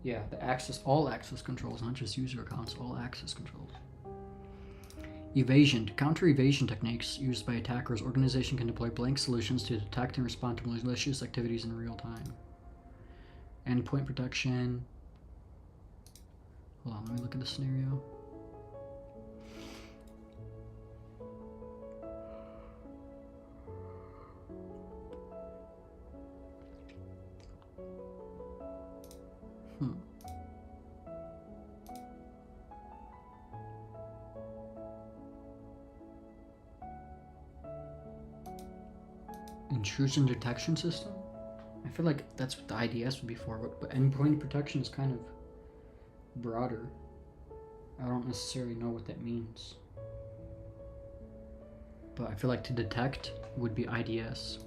Yeah, all access controls, not just user accounts, all access controls. Evasion. To counter evasion techniques used by attackers, organization can deploy blank solutions to detect and respond to malicious activities in real time. Endpoint protection. Hold on, let me look at the scenario. Intrusion detection system? I feel like that's what the IDS would be for, but endpoint protection is kind of broader. I don't necessarily know what that means. But I feel like to detect would be IDS.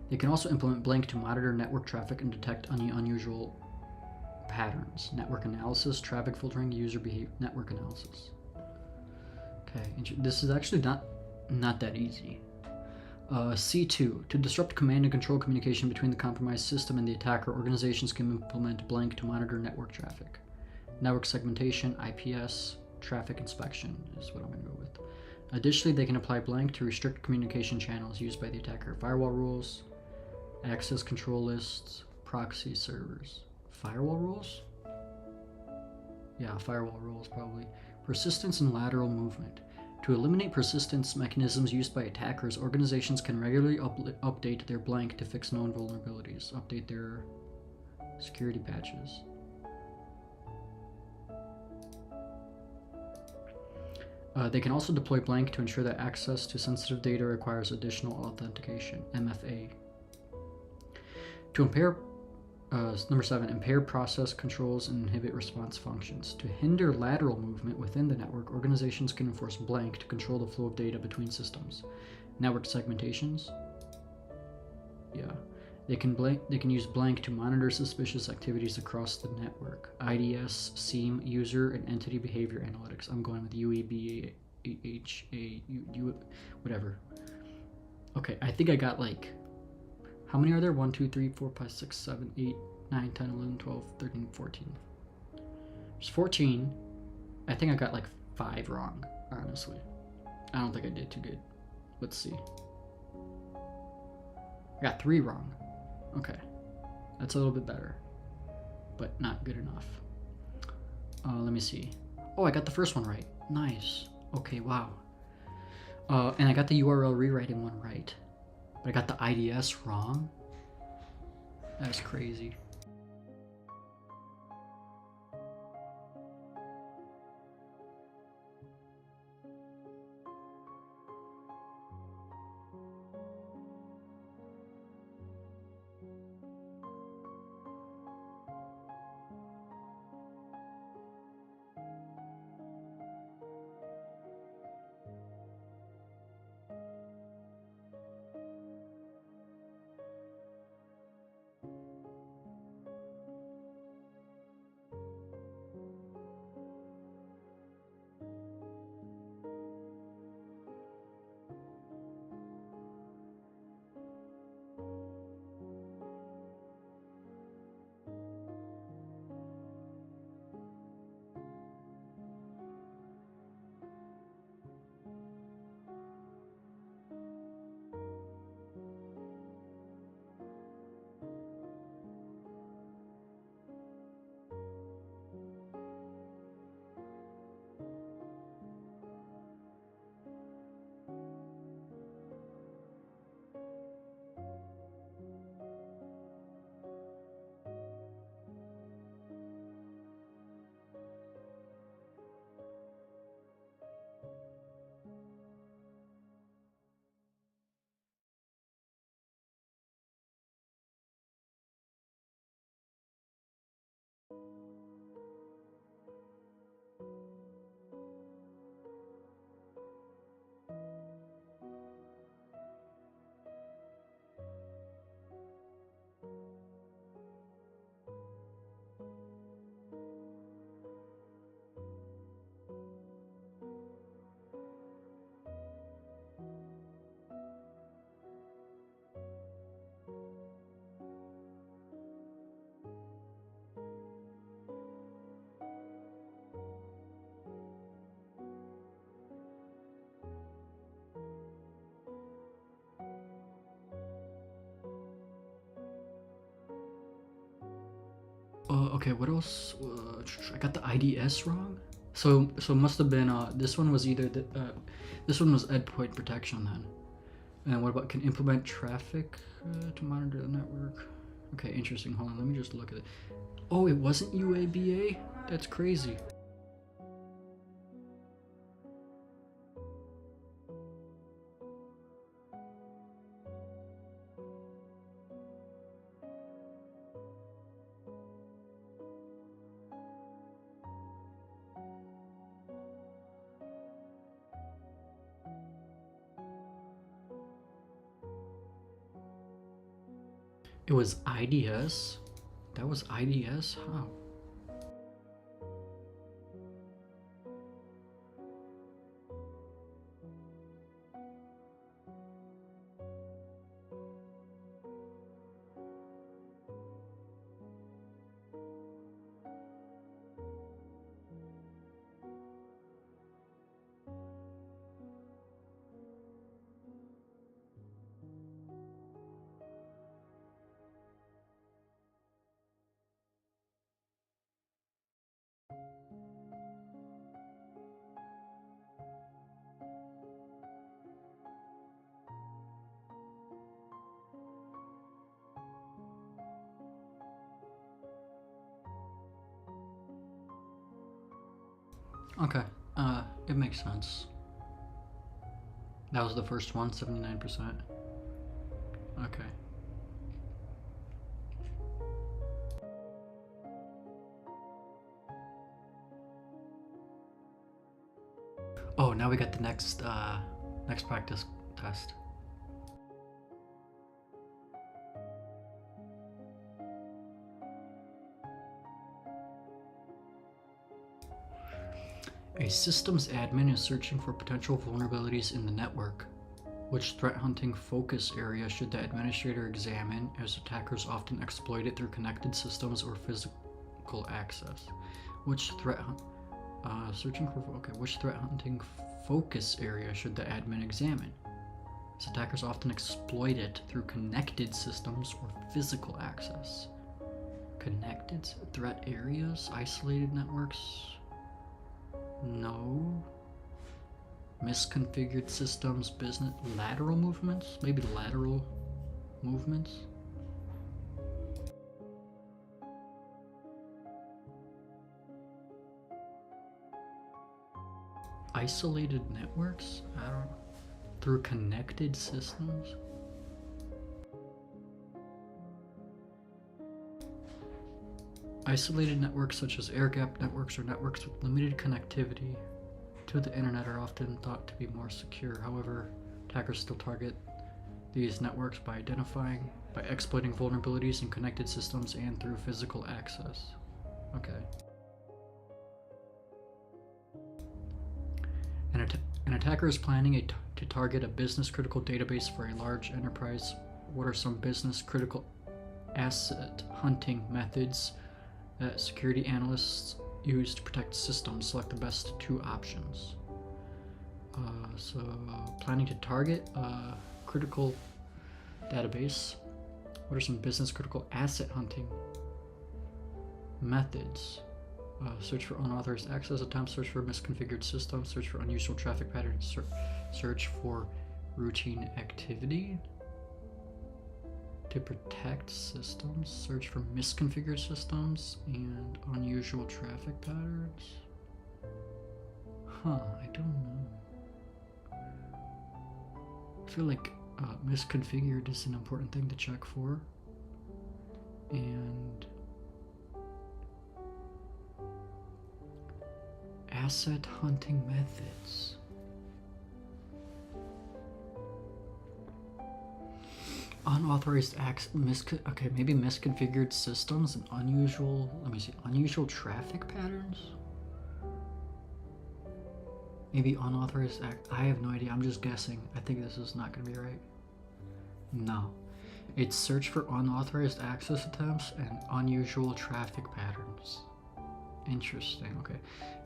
They can also implement blank to monitor network traffic and detect unusual patterns. Network analysis, traffic filtering, user behavior, network analysis. Okay, this is actually not that easy. C2. To disrupt command and control communication between the compromised system and the attacker, organizations can implement blank to monitor network traffic. Network segmentation, IPS, traffic inspection is what I'm going to go with. Additionally, they can apply blank to restrict communication channels used by the attacker. Firewall rules, access control lists, proxy servers. Firewall rules? Yeah, firewall rules probably. Persistence and lateral movement. To eliminate persistence mechanisms used by attackers, organizations can regularly update their blank to fix known vulnerabilities. Update their security patches. They can also deploy blank to ensure that access to sensitive data requires additional authentication. MFA. To impair Number 7, impair process controls and inhibit response functions. To hinder lateral movement within the network, organizations can enforce blank to control the flow of data between systems. Network segmentations. Yeah. They can use blank to monitor suspicious activities across the network. IDS, SIEM, user and entity behavior analytics. I'm going with UEBA, whatever. Okay, I think I got like, how many are there? 1, 2, 3, 4, 5, 6, 7, 8, 9, 10, 11, 12, 13, 14. There's 14. I think I got like 5 wrong, honestly. I don't think I did too good. Let's see. I got 3 wrong. Okay. That's a little bit better, but not good enough. Let me see. Oh, I got the first one right. Nice. Okay, wow. And I got the URL rewriting one right. But I got the IDS wrong? That's crazy. Okay, what else? I got the IDS wrong. So it must have been this one was either this one was endpoint protection then. And what about can implement traffic to monitor the network? Okay, interesting. Hold on, let me just look at it. Oh, it wasn't UABA? That's crazy. It was IDS? That was IDS? How? Okay, it makes sense. That was the first one, 79%. Okay. Oh, now we got the next practice test. A systems admin is searching for potential vulnerabilities in the network. Which threat hunting focus area should the administrator examine, as attackers often exploit it through connected systems or physical access? Which threat which threat hunting focus area should the admin examine? As attackers often exploit it through connected systems or physical access. Connected threat areas, isolated networks? No. Misconfigured systems, business, lateral movements? Maybe lateral movements? Isolated networks? I don't know. Through connected systems? Isolated networks such as air-gapped networks or networks with limited connectivity to the internet are often thought to be more secure. However, attackers still target these networks by exploiting vulnerabilities in connected systems and through physical access. Okay. An attacker is planning to target a business-critical database for a large enterprise. What are some business-critical asset hunting methods that security analysts use to protect systems? Select the best two options. So, planning to target a critical database. What are some business-critical asset hunting methods? Search for unauthorized access attempts, search for misconfigured systems, search for unusual traffic patterns, search for routine activity to protect systems, search for misconfigured systems and unusual traffic patterns. I don't know. I feel like misconfigured is an important thing to check for. And asset hunting methods. Unauthorized maybe misconfigured systems and unusual traffic patterns? Maybe unauthorized I have no idea, I'm just guessing. I think this is not gonna be right. No. It's search for unauthorized access attempts and unusual traffic patterns. Interesting, okay.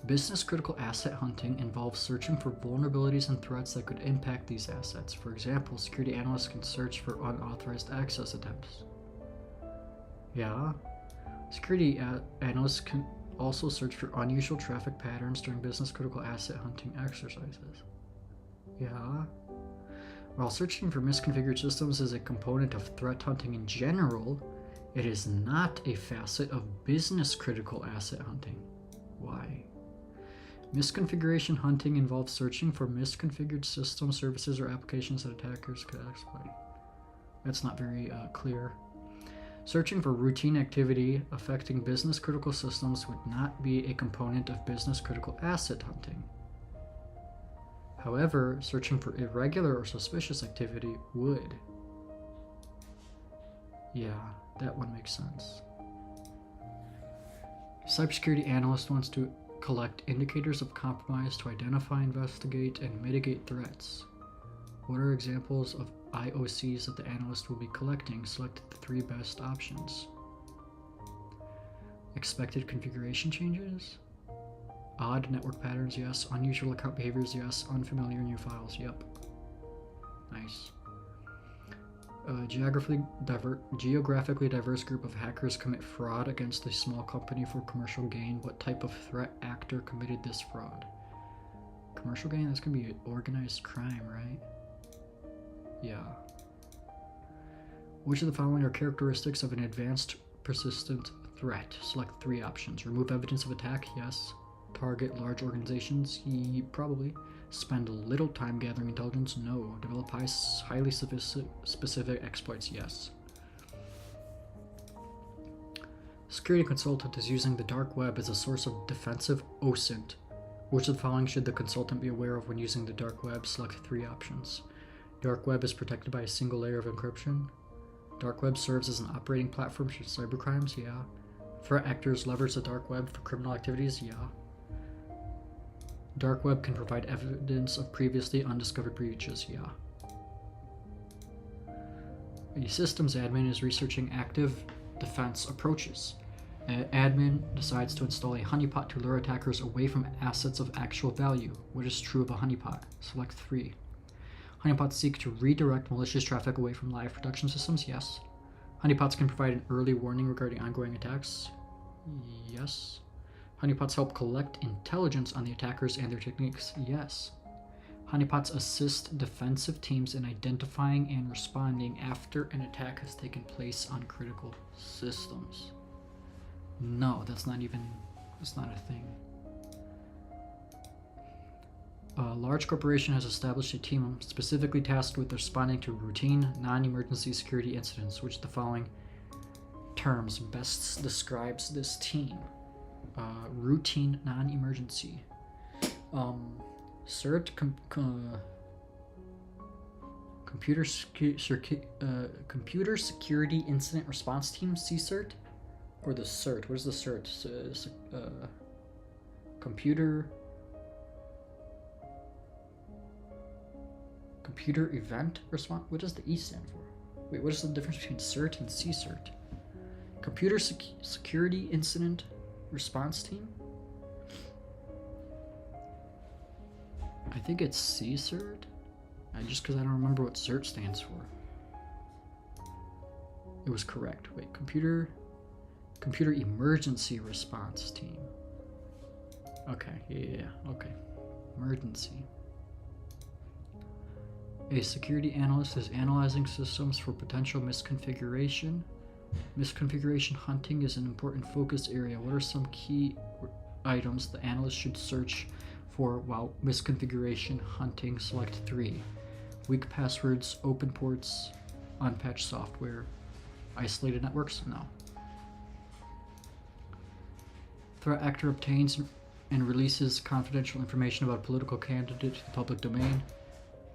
Business critical asset hunting involves searching for vulnerabilities and threats that could impact these assets. For example, security analysts can search for unauthorized access attempts. Yeah. Security analysts can also search for unusual traffic patterns during business critical asset hunting exercises. Yeah. While searching for misconfigured systems is a component of threat hunting in general, it is not a facet of business critical asset hunting. Why? Misconfiguration hunting involves searching for misconfigured systems, services, or applications that attackers could exploit. That's not very clear. Searching for routine activity affecting business critical systems would not be a component of business critical asset hunting. However, searching for irregular or suspicious activity would. Yeah, that one makes sense. Cybersecurity analyst wants to collect indicators of compromise to identify, investigate, and mitigate threats. What are examples of IOCs that the analyst will be collecting? Select the 3 best options. Expected configuration changes? Odd network patterns, yes. Unusual account behaviors, yes. Unfamiliar new files, yep. Nice. Geographically diverse group of hackers commit fraud against a small company for commercial gain. What type of threat actor committed this fraud? Commercial gain? That's gonna be organized crime, right? Yeah. Which of the following are characteristics of an advanced persistent threat? Select 3 options. Remove evidence of attack, yes. Target large organizations? Probably. Spend little time gathering intelligence? No. Develop highly specific exploits? Yes. Security consultant is using the dark web as a source of defensive OSINT. Which of the following should the consultant be aware of when using the dark web? Select 3 options. Dark web is protected by a single layer of encryption. Dark web serves as an operating platform for cybercrimes? Yeah. Threat actors leverage the dark web for criminal activities? Yeah. Dark web can provide evidence of previously undiscovered breaches? Yeah. A systems admin is researching active defense approaches. Admin decides to install a honeypot to lure attackers away from assets of actual value. What is true of a honeypot? Select 3. Honeypots seek to redirect malicious traffic away from live production systems? Yes. Honeypots can provide an early warning regarding ongoing attacks? Yes. Honeypots help collect intelligence on the attackers and their techniques? Yes. Honeypots assist defensive teams in identifying and responding after an attack has taken place on critical systems? No, that's not a thing. A large corporation has established a team specifically tasked with responding to routine, non-emergency security incidents. Which of the following terms best describes this team? Routine, non-emergency. CERT, Computer Security Incident Response Team, CCERT? Or the CERT? What is the CERT? Computer Event Response? What does the E stand for? Wait, what is the difference between CERT and CCERT? Computer Security Incident Response Team? I think it's CCERT. Just because I don't remember what CERT stands for. It was correct. Wait, Computer Emergency Response Team. Okay, yeah, okay. Emergency. A security analyst is analyzing systems for potential misconfiguration. Misconfiguration hunting is an important focus area. What are some key items the analyst should search for while misconfiguration hunting? Select 3. Weak passwords, open ports, unpatched software, isolated networks? No. Threat actor obtains and releases confidential information about a political candidate to the public domain.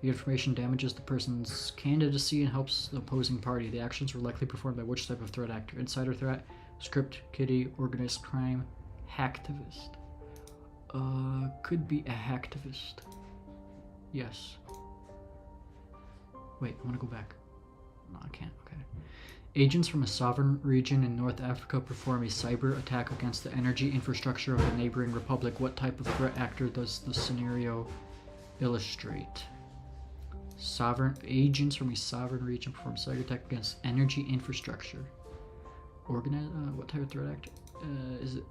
The information damages the person's candidacy and helps the opposing party. The actions were likely performed by which type of threat actor? Insider threat, script kiddie, organized crime, hacktivist. Could be a hacktivist. Yes. Wait, I want to go back. No, I can't. Okay. Agents from a sovereign region in North Africa perform a cyber attack against the energy infrastructure of a neighboring republic. What type of threat actor does the scenario illustrate? Agents from a sovereign region perform cyber attack against energy infrastructure. What type of threat actor? Is it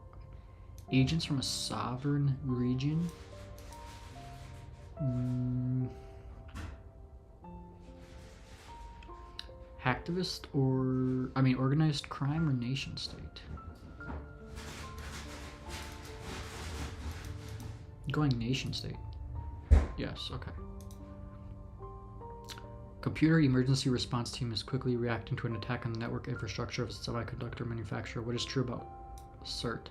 agents from a sovereign region? Hacktivist or, organized crime or nation state? Going nation state. Yes, okay. Computer Emergency Response Team is quickly reacting to an attack on the network infrastructure of a semiconductor manufacturer. What is true about CERT?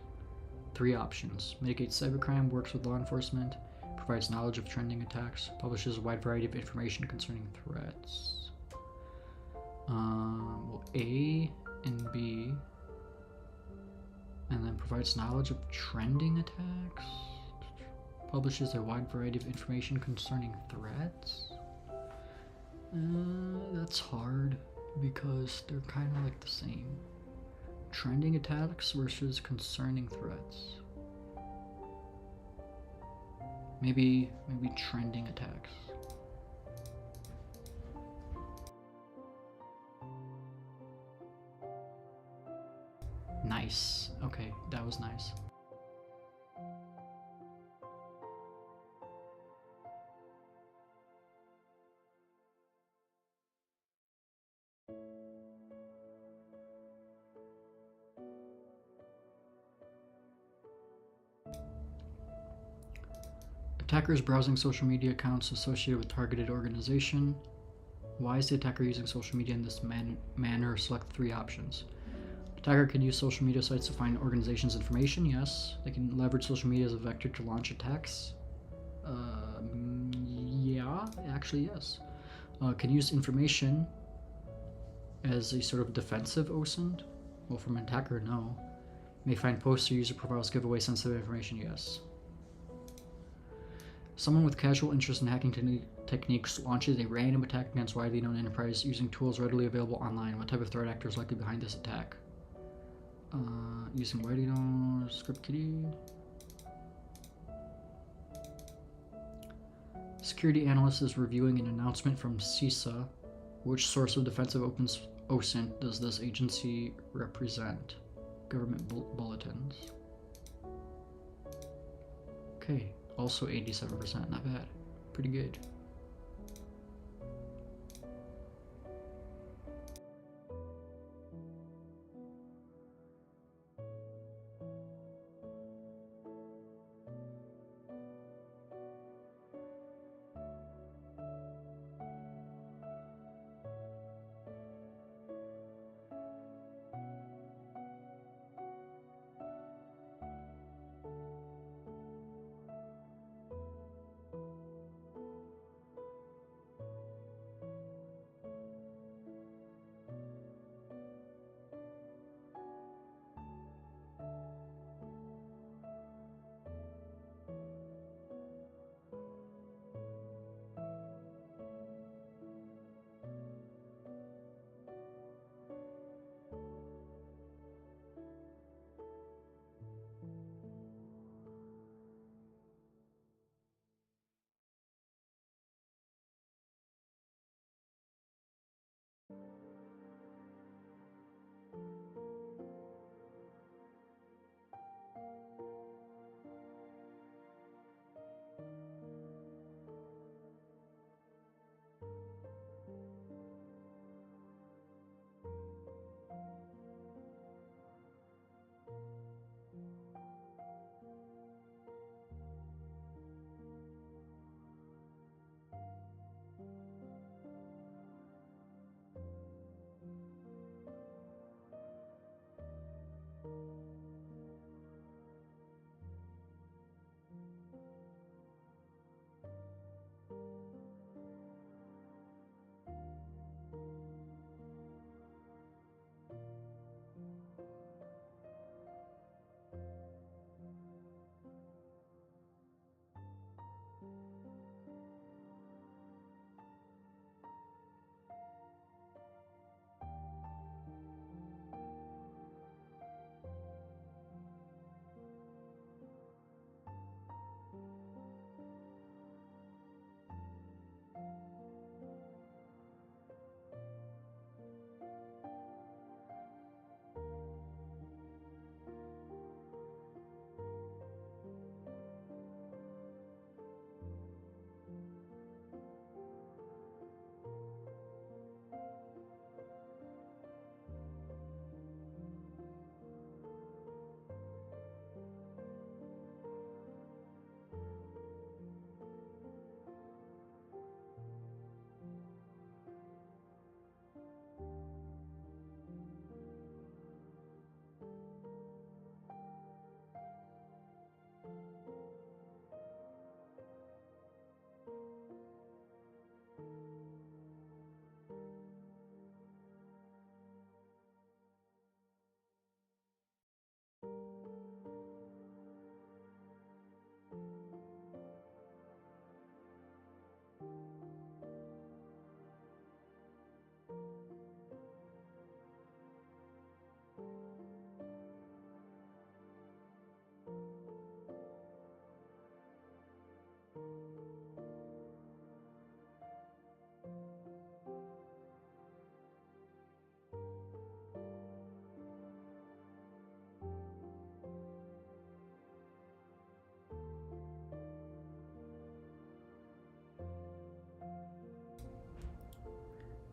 3 options. Mitigates cybercrime, works with law enforcement, provides knowledge of trending attacks, publishes a wide variety of information concerning threats. Well, A and B, and then provides knowledge of trending attacks, publishes a wide variety of information concerning threats. That's hard because they're kind of like the same. Trending attacks versus concerning threats. Maybe trending attacks. Nice. Okay, that was nice. Attacker is browsing social media accounts associated with targeted organization. Why is the attacker using social media in this manner? Select 3 options. Attacker can use social media sites to find organizations' information. Yes. They can leverage social media as a vector to launch attacks. Yeah, actually yes. Can use information as a sort of defensive OSINT? Well, from an attacker, no. May find posts or user profiles give away sensitive information. Yes. Someone with casual interest in hacking techniques launches a random attack against widely known enterprise using tools readily available online. What type of threat actor is likely behind this attack? Using widely known script kiddie. Security analyst is reviewing an announcement from CySA. Which source of defensive OSINT does this agency represent? Government bulletins. Okay, also 87%, not bad. Pretty good.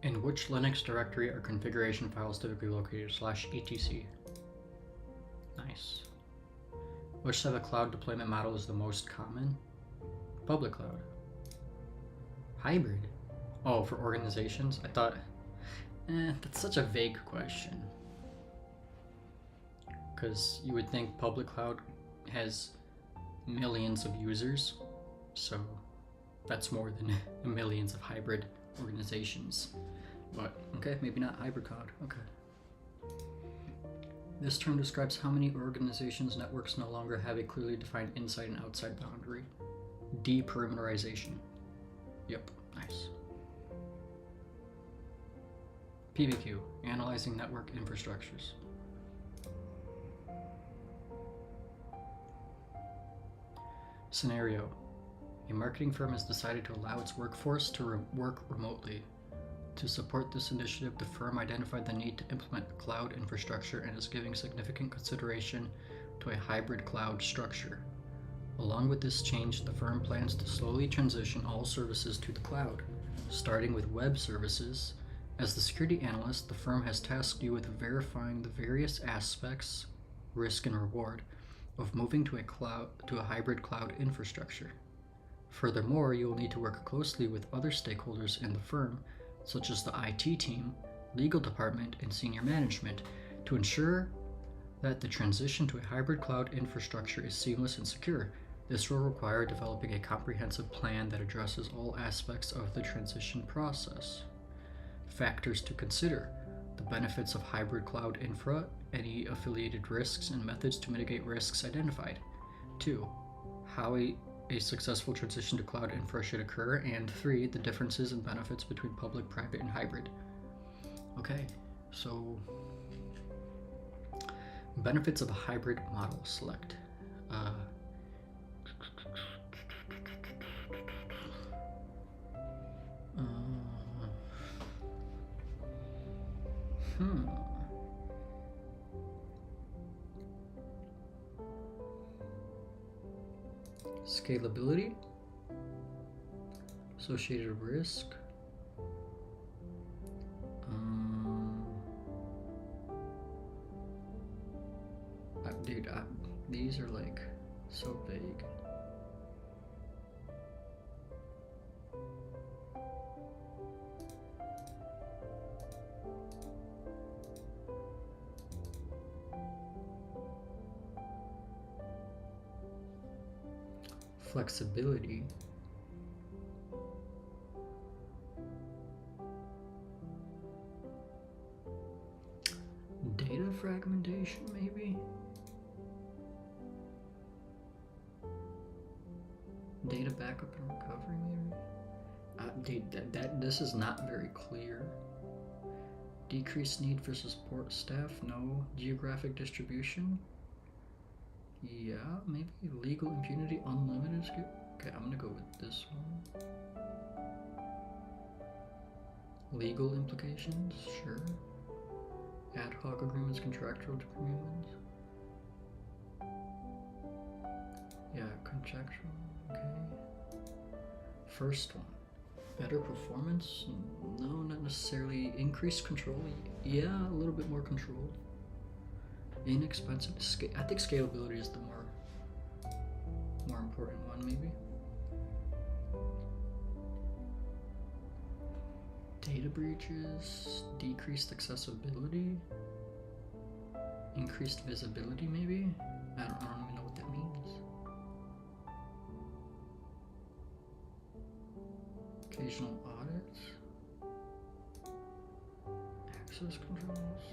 In which Linux directory are configuration files typically located? /etc. Nice. Which type of cloud deployment model is the most common? Public cloud. Hybrid. Oh, for organizations? I thought, that's such a vague question. Because you would think public cloud has millions of users, so that's more than millions of hybrid organizations. But okay, maybe not hybrid cloud. Okay. This term describes how many organizations' networks no longer have a clearly defined inside and outside boundary. Deperimeterization. Yep, nice. PBQ, analyzing network infrastructures. Scenario. A marketing firm has decided to allow its workforce to work remotely. To support this initiative, the firm identified the need to implement cloud infrastructure and is giving significant consideration to a hybrid cloud structure. Along with this change, the firm plans to slowly transition all services to the cloud, starting with web services. As the security analyst, the firm has tasked you with verifying the various aspects, risk and reward, of moving to a hybrid cloud infrastructure. Furthermore, you will need to work closely with other stakeholders in the firm, such as the IT team, legal department, and senior management, to ensure that the transition to a hybrid cloud infrastructure is seamless and secure. This will require developing a comprehensive plan that addresses all aspects of the transition process. Factors to consider: the benefits of hybrid cloud infra, any affiliated risks, and methods to mitigate risks identified. 2. How a successful transition to cloud infra should occur, and 3. The differences and benefits between public, private, and hybrid. Okay, so benefits of a hybrid model. Select. Scalability, associated risk, dude, these are like so vague. Flexibility. Data fragmentation, maybe? Data backup and recovery, maybe? This is not very clear. Decreased need for support staff, no. Geographic distribution? Yeah, maybe. Legal impunity, unlimited skill. Okay, I'm gonna go with this one. Legal implications, sure. Ad hoc agreements, contractual agreements. Yeah, contractual, okay. First one. Better performance? No, not necessarily. Increased control? Yeah, a little bit more control. Inexpensive. I think scalability is the more important one, maybe. Data breaches, decreased accessibility, increased visibility, maybe. I don't even know what that means. Occasional audits, access controls.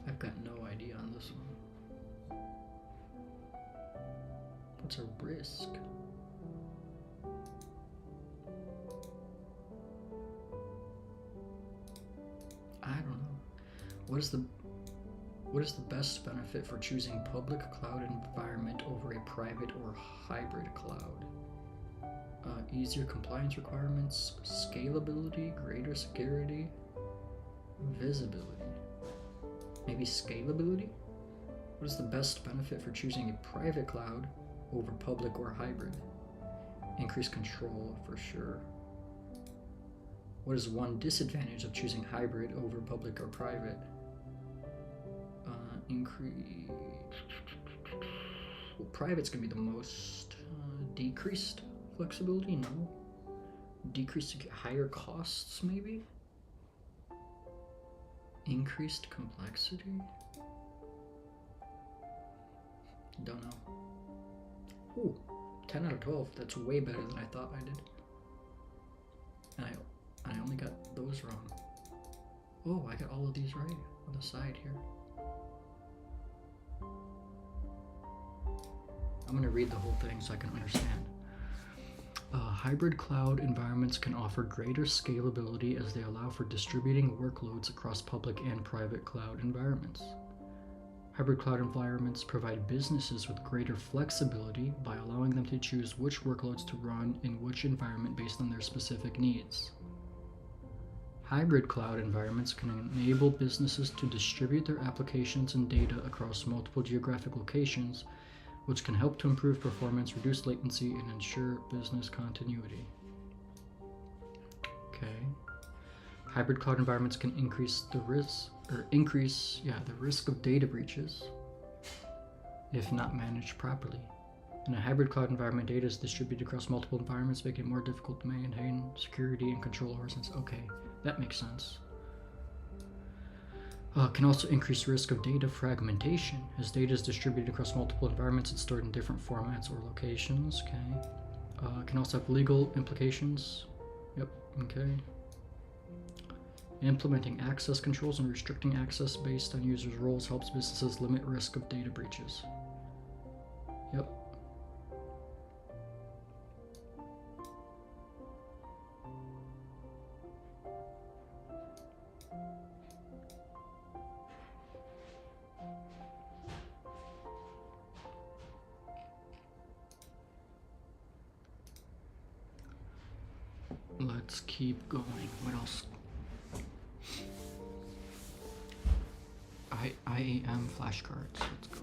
I've got no idea on this one. What's a risk? I don't know. What is the best benefit for choosing public cloud environment over a private or hybrid cloud? Easier compliance requirements, scalability, greater security, visibility. Maybe scalability? What is the best benefit for choosing a private cloud over public or hybrid? Increased control, for sure. What is one disadvantage of choosing hybrid over public or private? increase. Well, private's gonna be the most. Decreased flexibility? No. Decreased higher costs, maybe? Increased complexity? Don't know. Ooh, 10 out of 12. That's way better than I thought I did. And I only got those wrong. Oh, I got all of these right on the side here. I'm gonna read the whole thing so I can understand. Hybrid cloud environments can offer greater scalability as they allow for distributing workloads across public and private cloud environments. Hybrid cloud environments provide businesses with greater flexibility by allowing them to choose which workloads to run in which environment based on their specific needs. Hybrid cloud environments can enable businesses to distribute their applications and data across multiple geographic locations, which can help to improve performance, reduce latency, and ensure business continuity. Okay. Hybrid cloud environments can increase the risk of data breaches if not managed properly. In a hybrid cloud environment, data is distributed across multiple environments, making it more difficult to maintain security and control over instances. Okay, that makes sense. Can also increase risk of data fragmentation. As data is distributed across multiple environments, it's stored in different formats or locations. Okay. Can also have legal implications. Yep. Okay. Implementing access controls and restricting access based on users' roles helps businesses limit risk of data breaches. Yep. Let's keep going. What else? IAM flashcards. Let's go.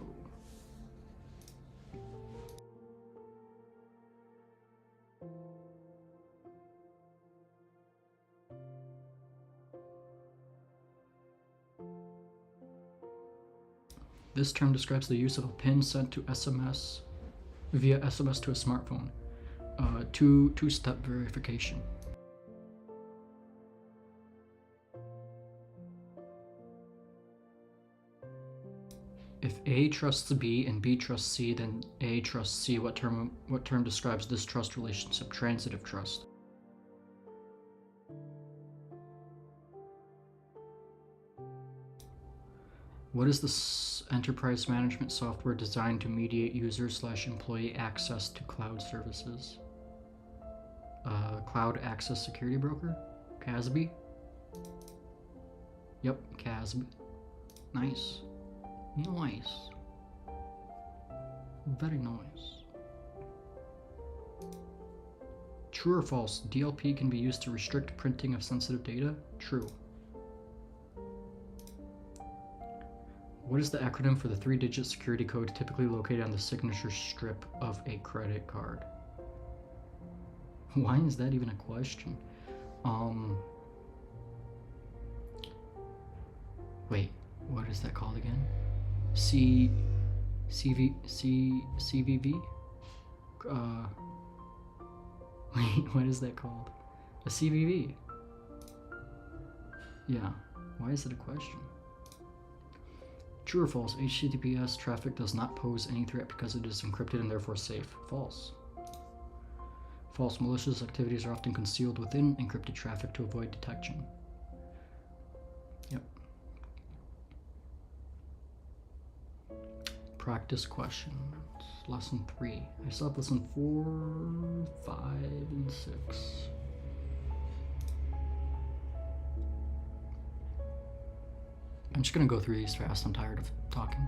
This term describes the use of a PIN sent to SMS via SMS to a smartphone. Two-step verification. If A trusts B and B trusts C, then A trusts C. What term describes this trust relationship? Transitive trust. What is this enterprise management software designed to mediate user/employee access to cloud services? Cloud Access Security Broker? CASB? Yep, CASB. Nice. Nice. Very nice. True or false? DLP can be used to restrict printing of sensitive data? True. What is the acronym for the 3-digit security code typically located on the signature strip of a credit card? Why is that even a question? Wait, what is that called again? CVV? Wait, what is that called? A CVV. Yeah, why is it a question? True or false? HTTPS traffic does not pose any threat because it is encrypted and therefore safe. False. False. Malicious activities are often concealed within encrypted traffic to avoid detection. Yep. Practice questions. Lesson 3. I still have lesson 4, 5, and 6. I'm just gonna go through these fast. I'm tired of talking.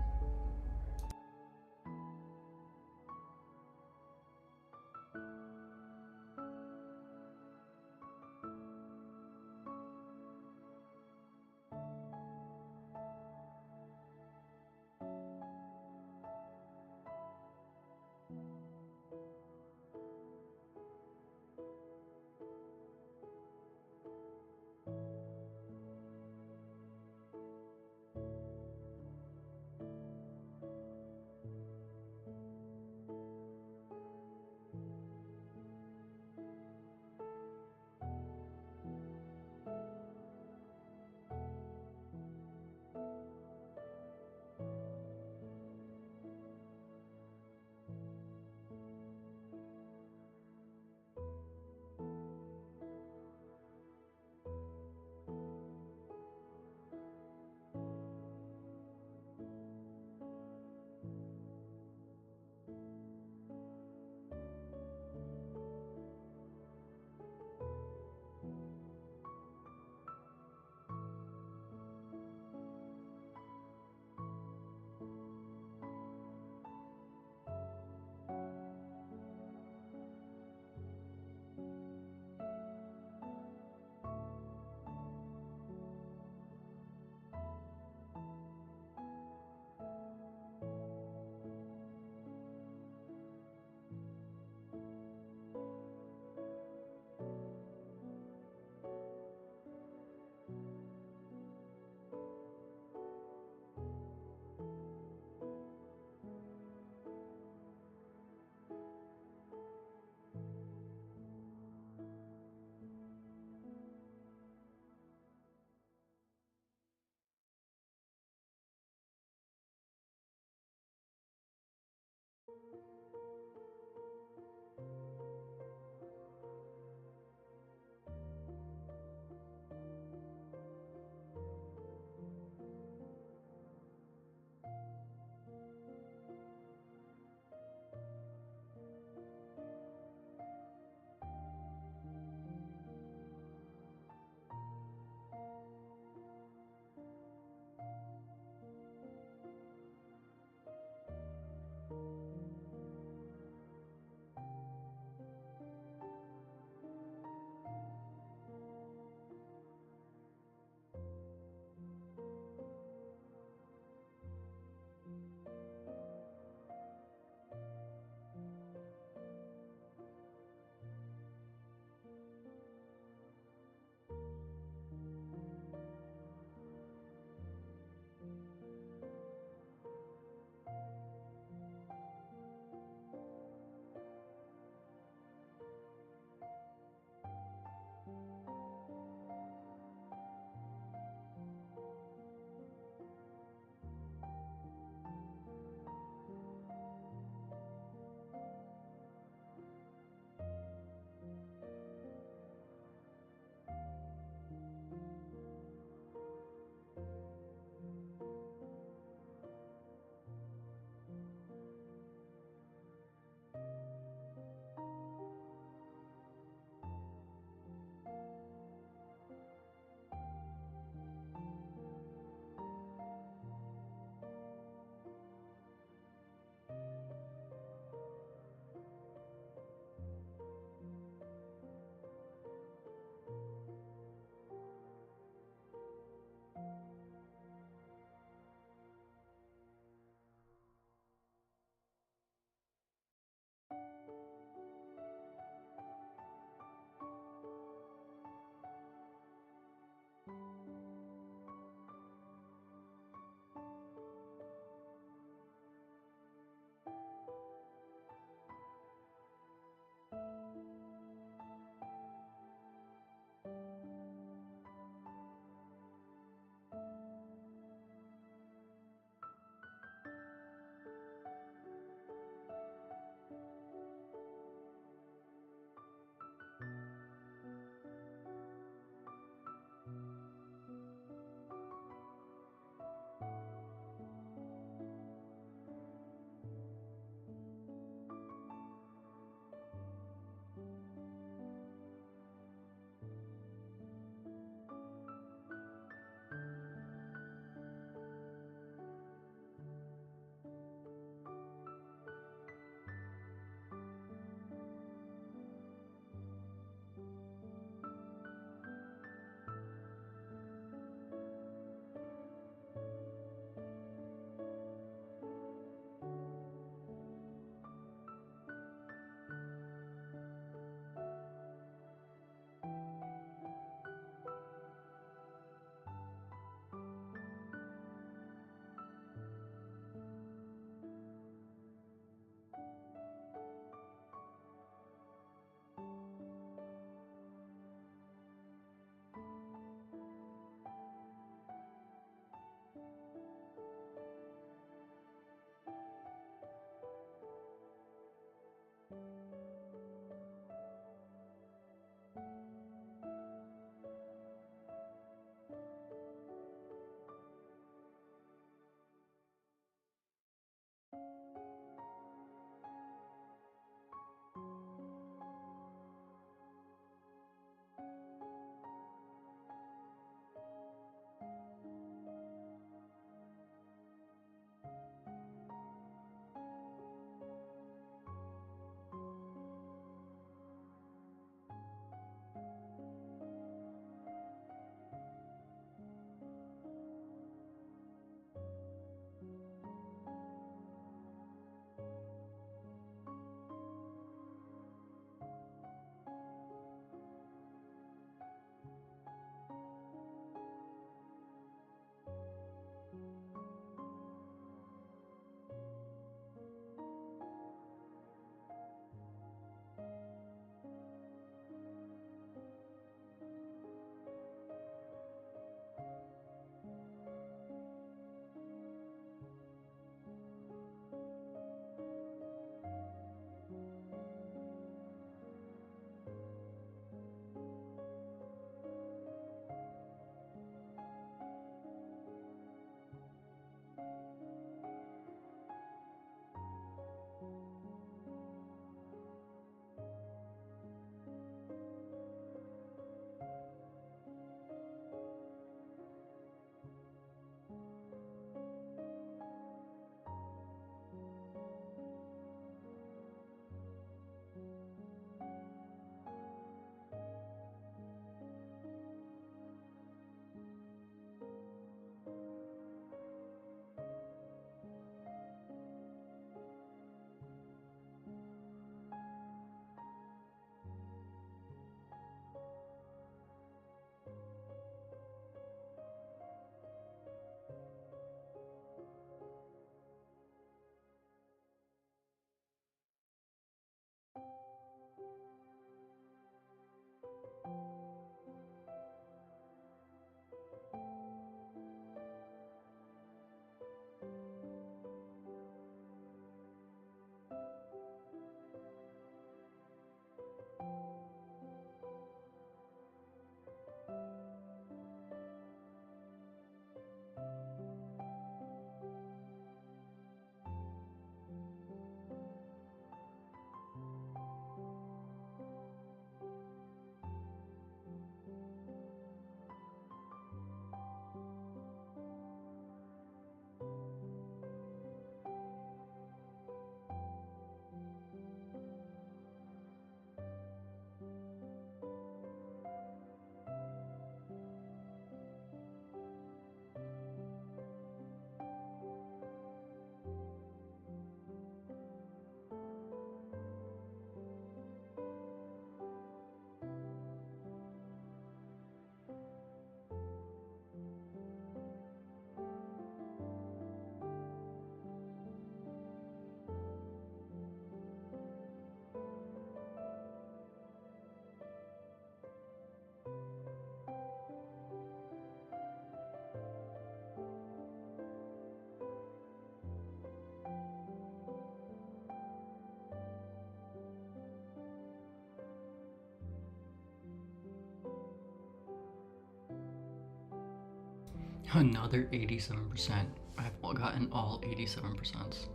Another 87%. I've gotten all 87%.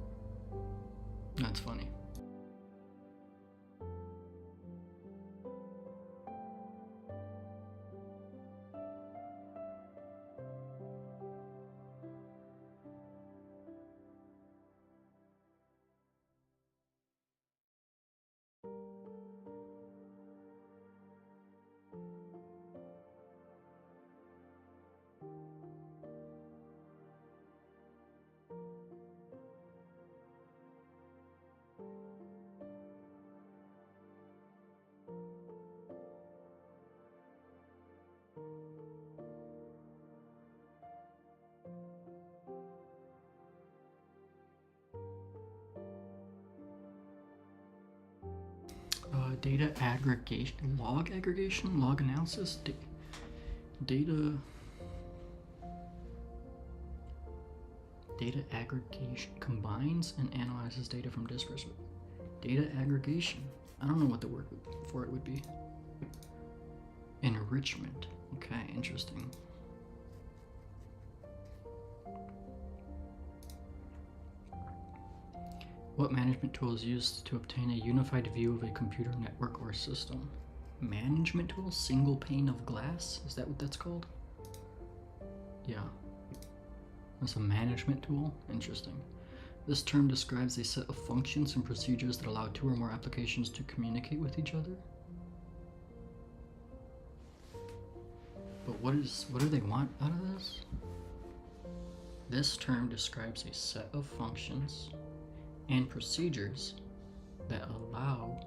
That's funny. Data aggregation, log aggregation, log analysis, data aggregation combines and analyzes data from disparate. Data aggregation. I don't know what the word for it would be. Enrichment. Okay, interesting. What management tool is used to obtain a unified view of a computer network or system? Management tool? Single pane of glass? Is that what that's called? Yeah. That's a management tool? Interesting. This term describes a set of functions and procedures that allow two or more applications to communicate with each other. But what do they want out of this? This term describes a set of functions and procedures that allow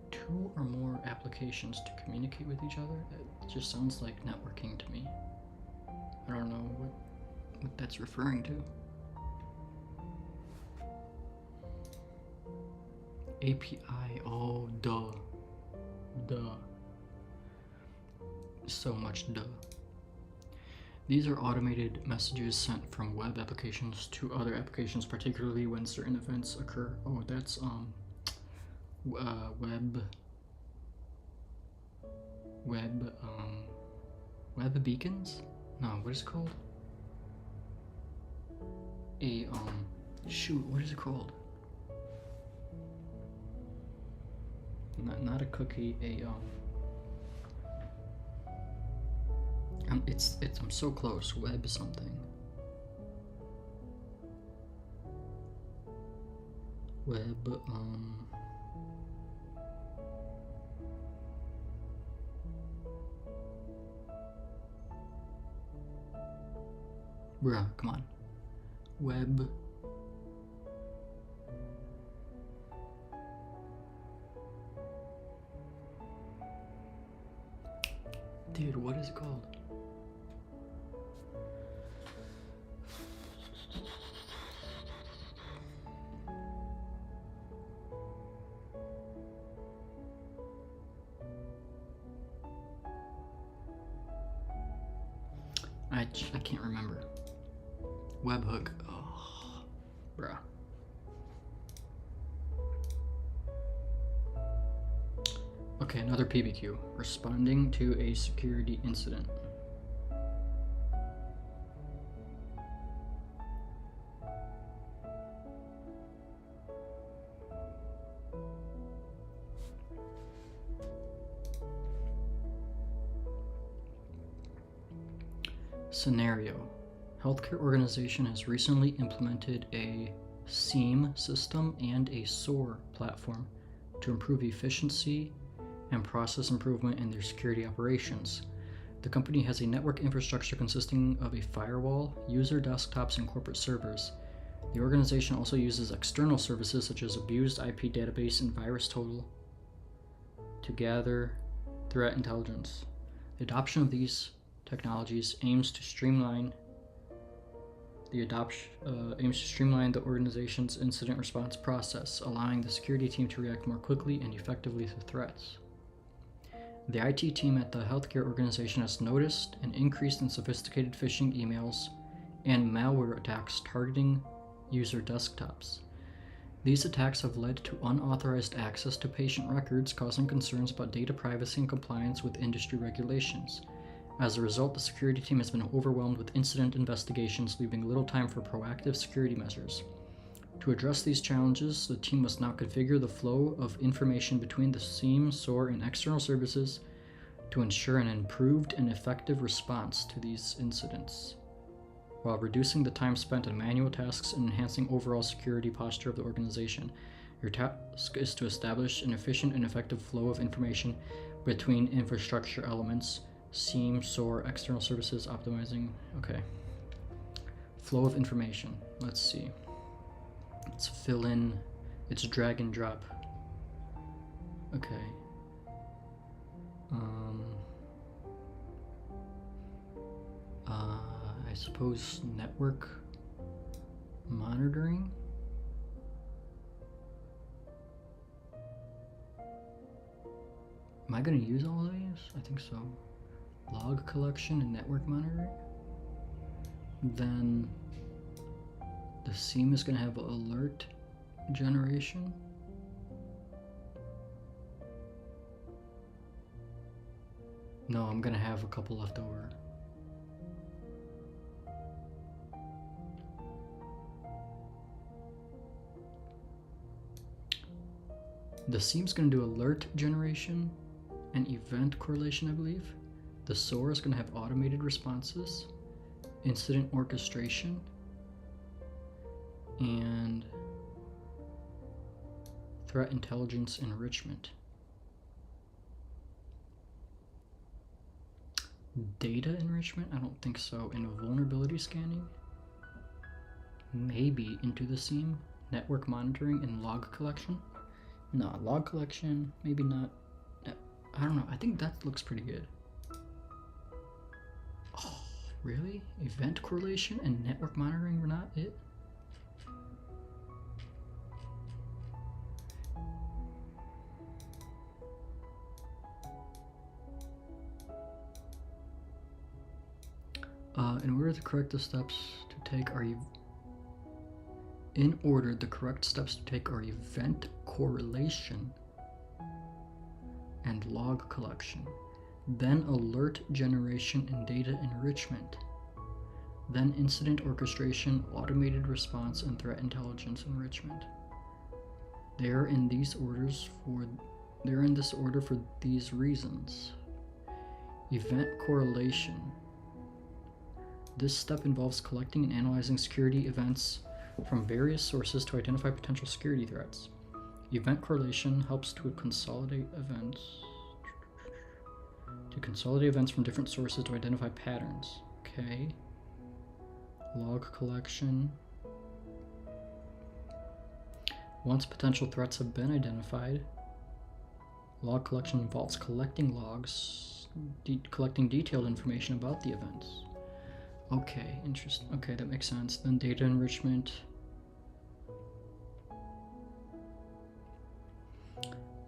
two or more applications to communicate with each other. It just sounds like networking to me. I don't know what that's referring to. API, oh, duh. So much duh. These are automated messages sent from web applications to other applications, particularly when certain events occur. Oh, that's web beacons? No, what is it called? Shoot, what is it called? Not a cookie, I'm so close. Web something. Web, bruh, come on. Web. Dude, what is it called? I can't remember. Webhook. Oh, bruh. Okay, another PBQ. Responding to a security incident. Scenario. Healthcare organization has recently implemented a SIEM system and a SOAR platform to improve efficiency and process improvement in their security operations. The company has a network infrastructure consisting of a firewall, user desktops, and corporate servers. The organization also uses external services such as abused IP database and VirusTotal to gather threat intelligence. The adoption of these technologies aims to streamline the organization's incident response process, allowing the security team to react more quickly and effectively to threats. The IT team at the healthcare organization has noticed an increase in sophisticated phishing emails and malware attacks targeting user desktops. These attacks have led to unauthorized access to patient records, causing concerns about data privacy and compliance with industry regulations. As a result, the security team has been overwhelmed with incident investigations, leaving little time for proactive security measures. To address these challenges, the team must now configure the flow of information between the SIEM, SOAR, and external services to ensure an improved and effective response to these incidents, while reducing the time spent on manual tasks and enhancing overall security posture of the organization. Your task is to establish an efficient and effective flow of information between infrastructure elements, SIEM, SOAR, external services, optimizing. Okay. Flow of information. Let's see. Let's fill in. It's drag and drop. Okay. I suppose network monitoring. Am I going to use all of these? I think so. Log collection and network monitoring. Then the SIEM is going to have alert generation. No, I'm going to have a couple left over. The SIEM's going to do alert generation and event correlation, I believe. The SOAR is going to have automated responses, incident orchestration, and threat intelligence enrichment. Data enrichment? I don't think so. And vulnerability scanning? Maybe into the SIEM. Network monitoring and log collection? No, log collection, maybe not. I don't know. I think that looks pretty good. Oh, really? Event correlation and network monitoring were not it? In order to correct the steps to take are in order, the correct steps to take are event correlation and log collection, then alert generation and data enrichment, then incident orchestration, automated response, and threat intelligence enrichment. They are in this order for these reasons. Event correlation. This step involves collecting and analyzing security events from various sources to identify potential security threats. Event correlation helps to consolidate events from different sources to identify patterns. Okay. Log collection. Once potential threats have been identified, log collection involves collecting logs, collecting detailed information about the events. Okay, interesting. Okay, that makes sense. Then data enrichment.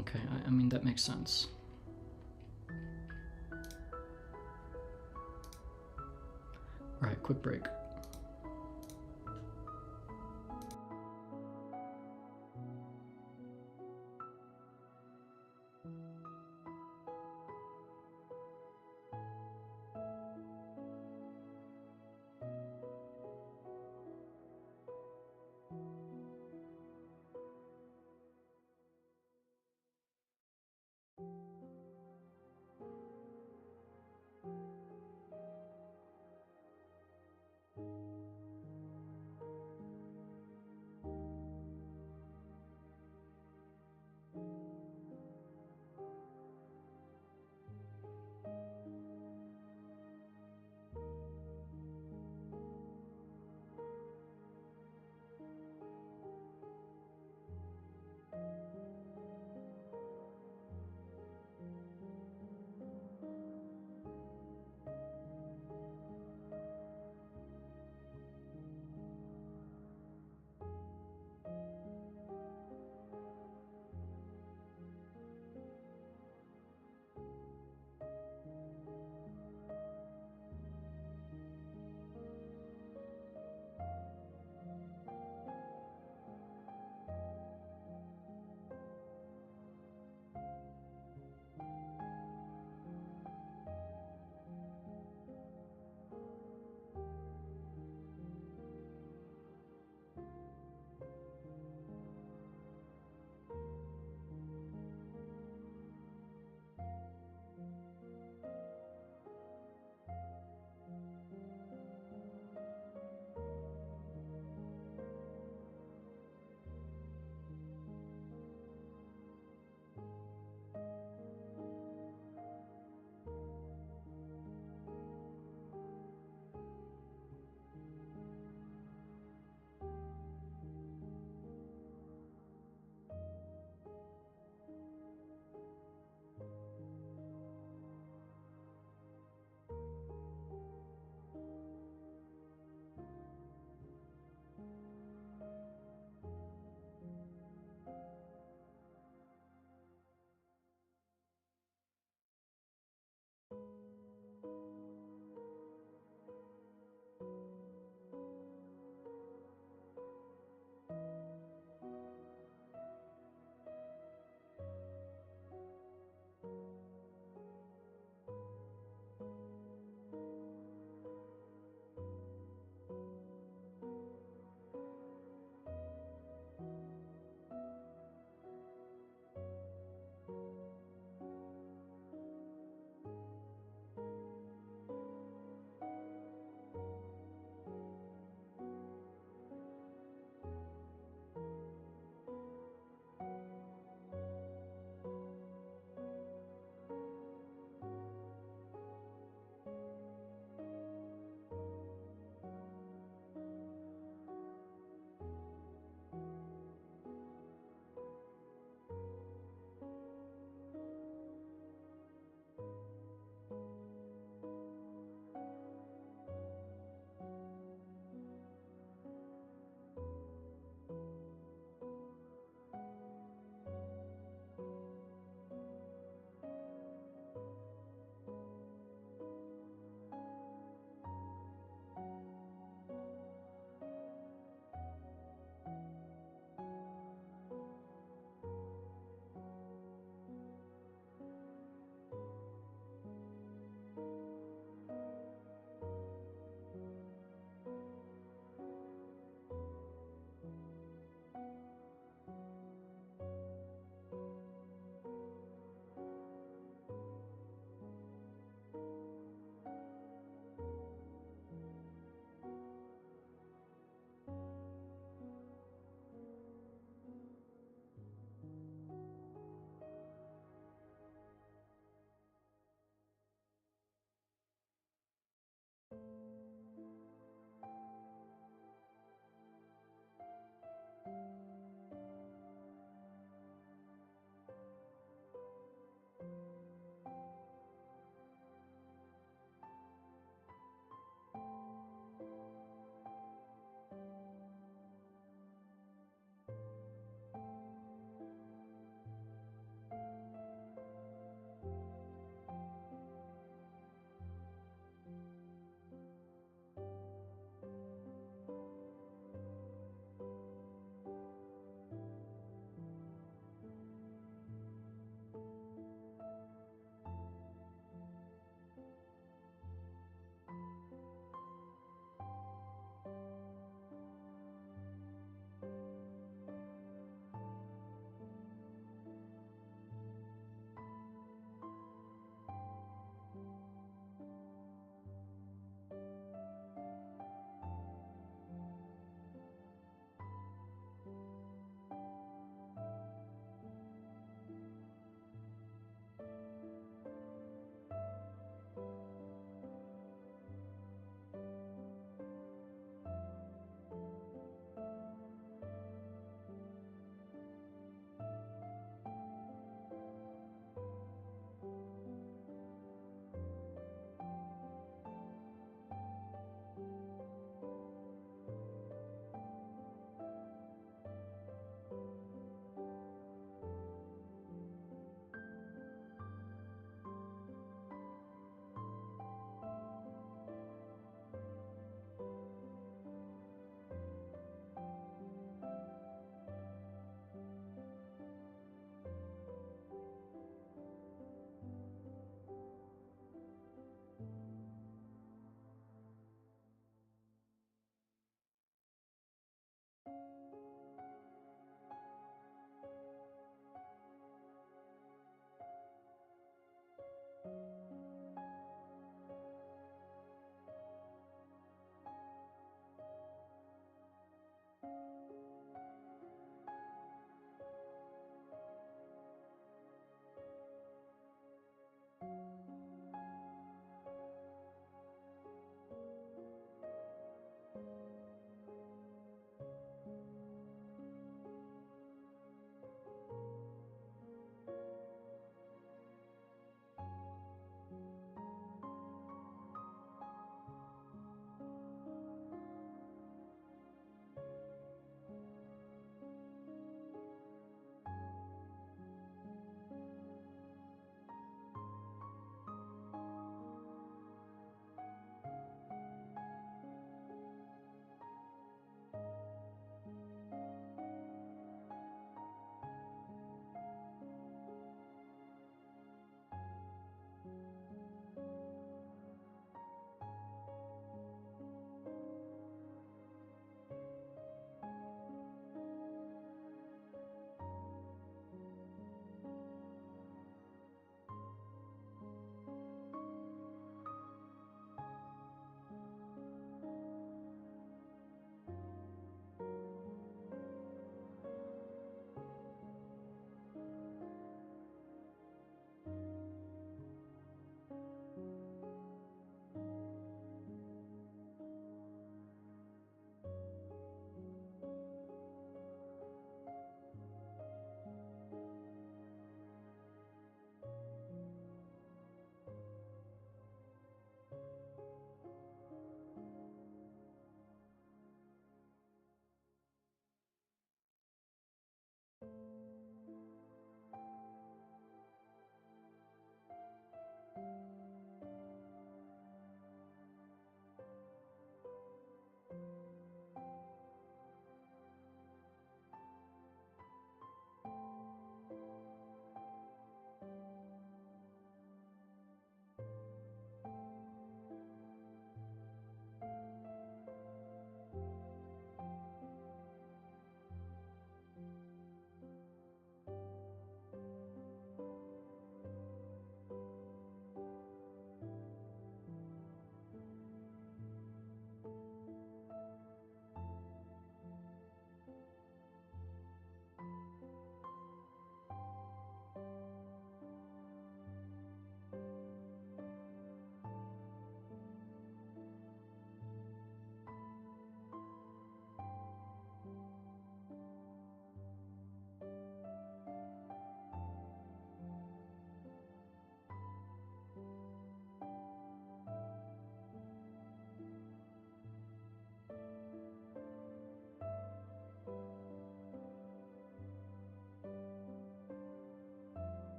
Okay, I mean, that makes sense. All right, quick break.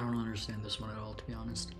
don't understand this one at all, to be honest.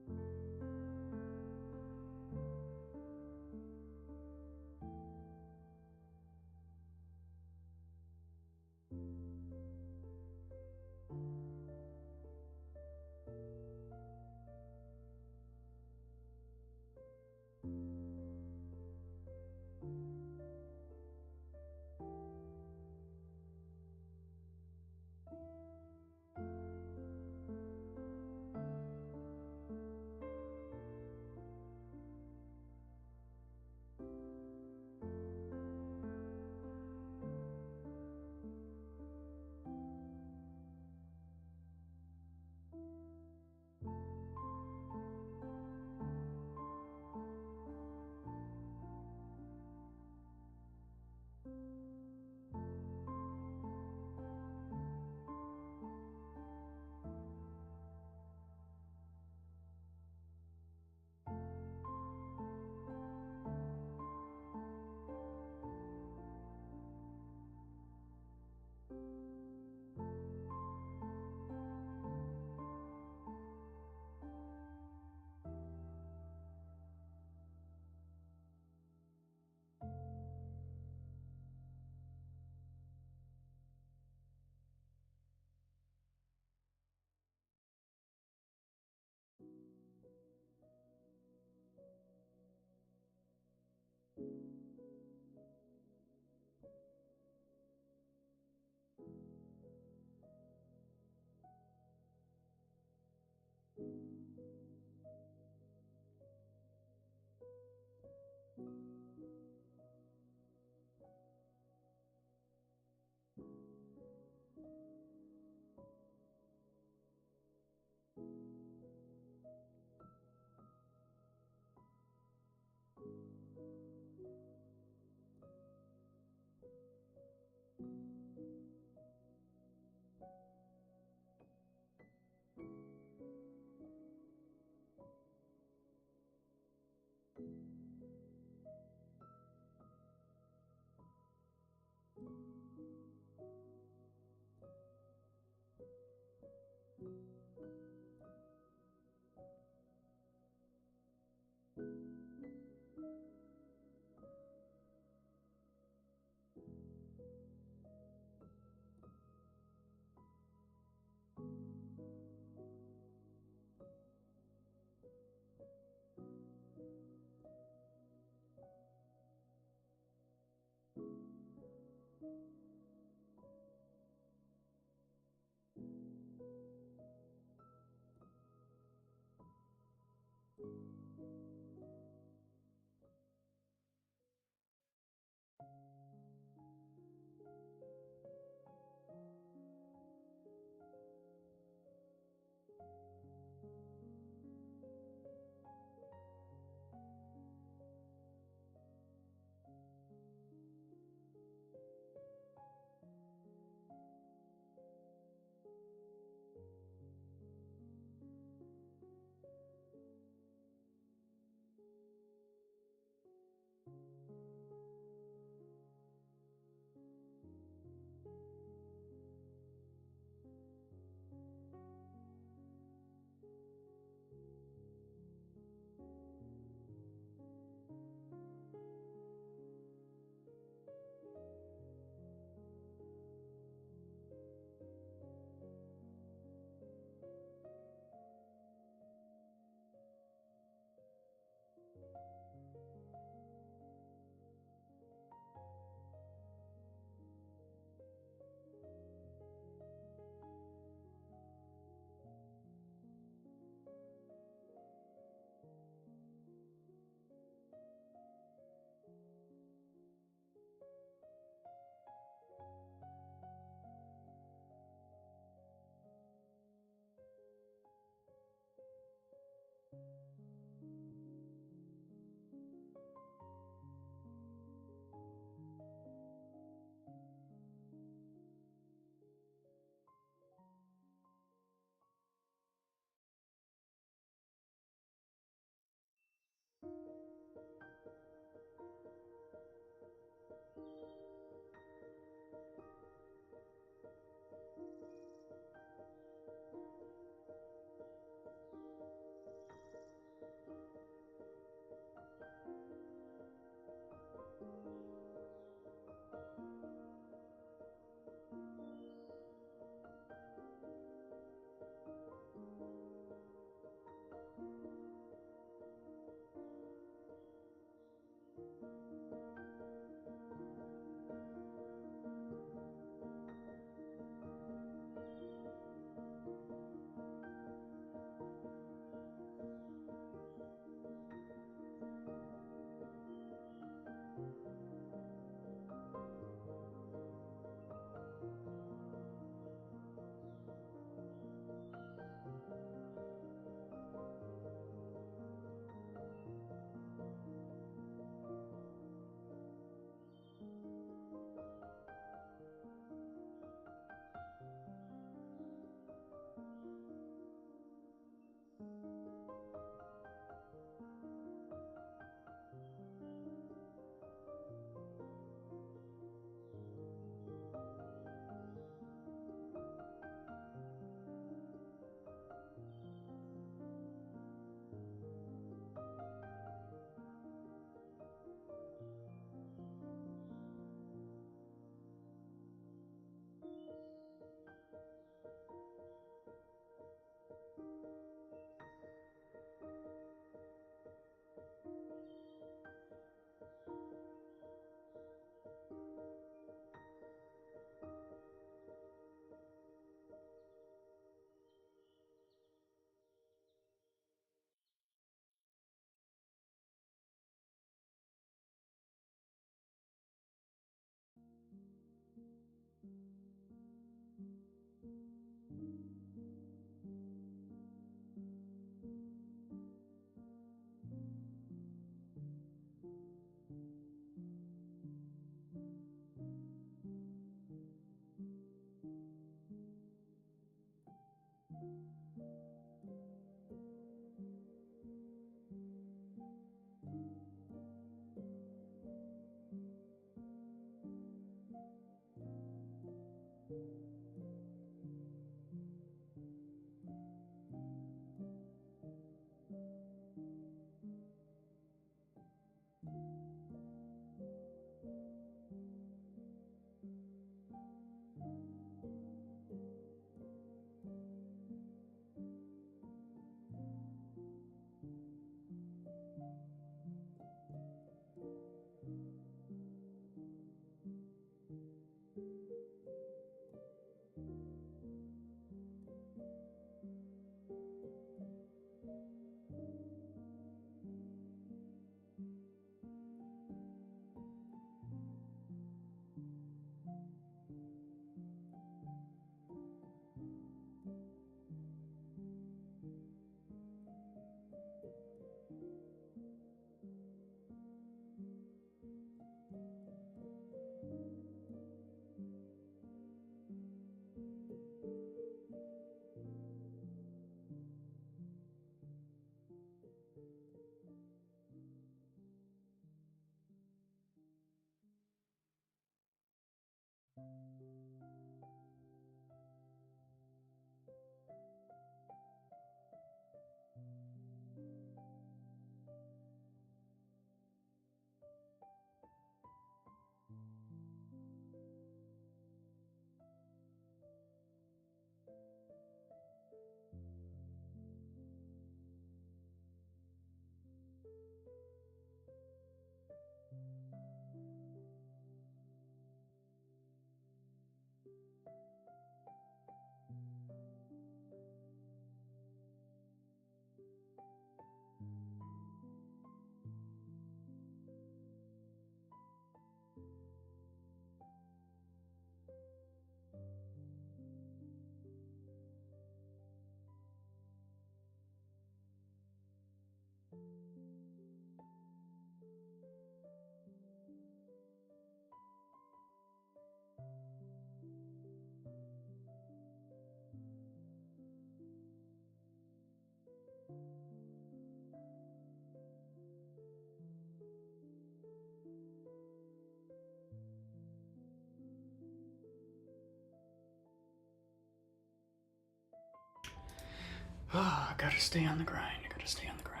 I gotta stay on the grind. I gotta stay on the grind.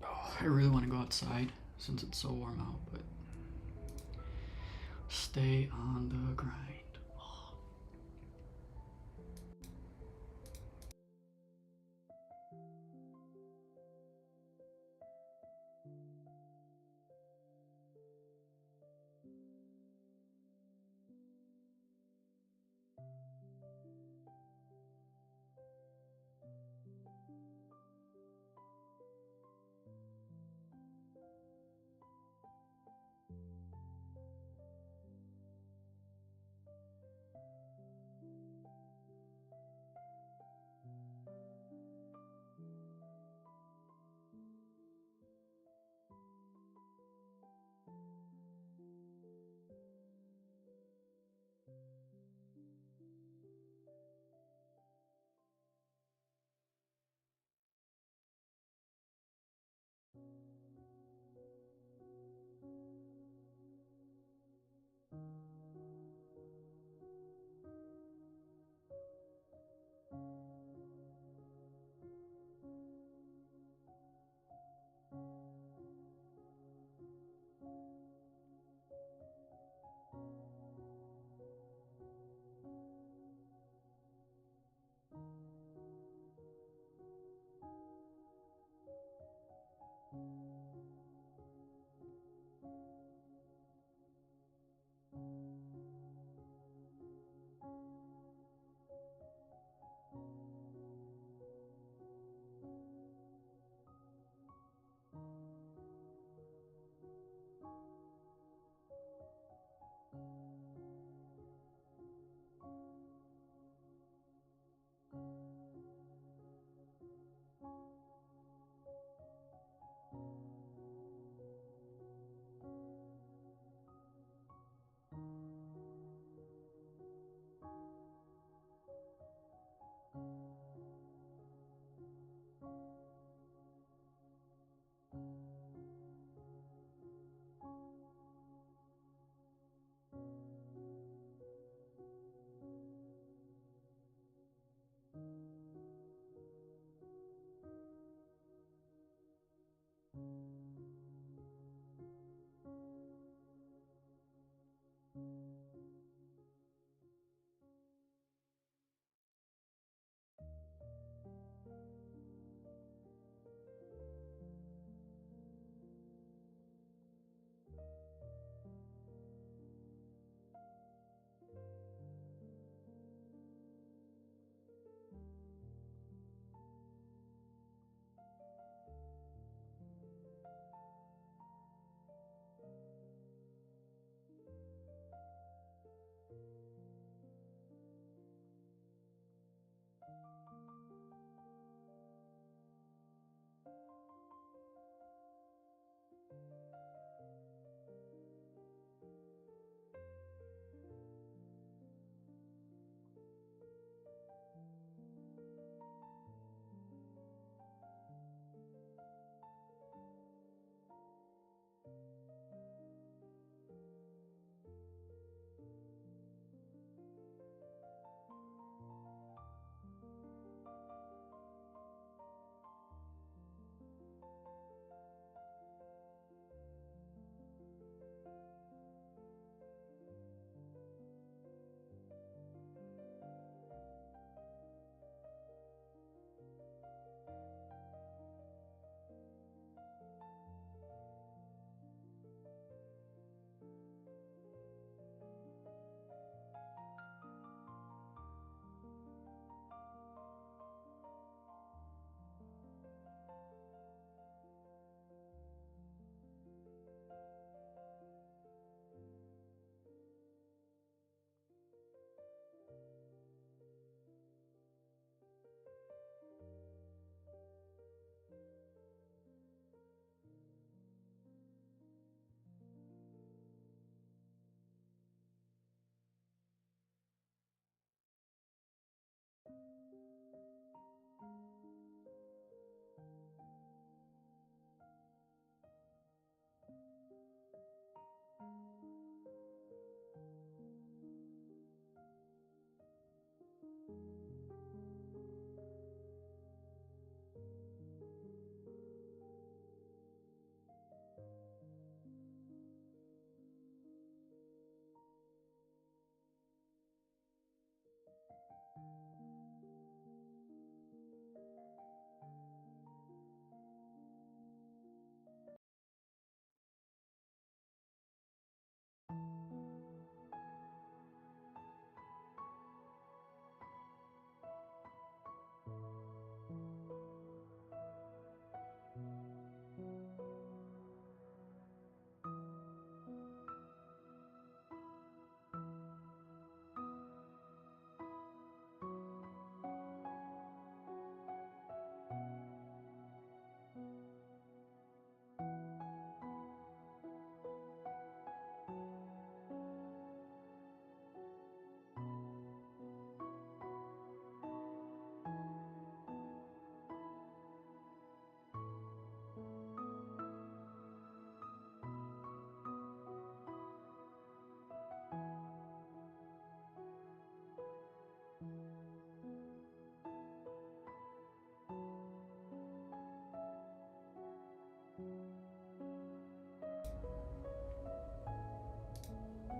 Oh, I really want to go outside since it's so warm out, but stay on the grind.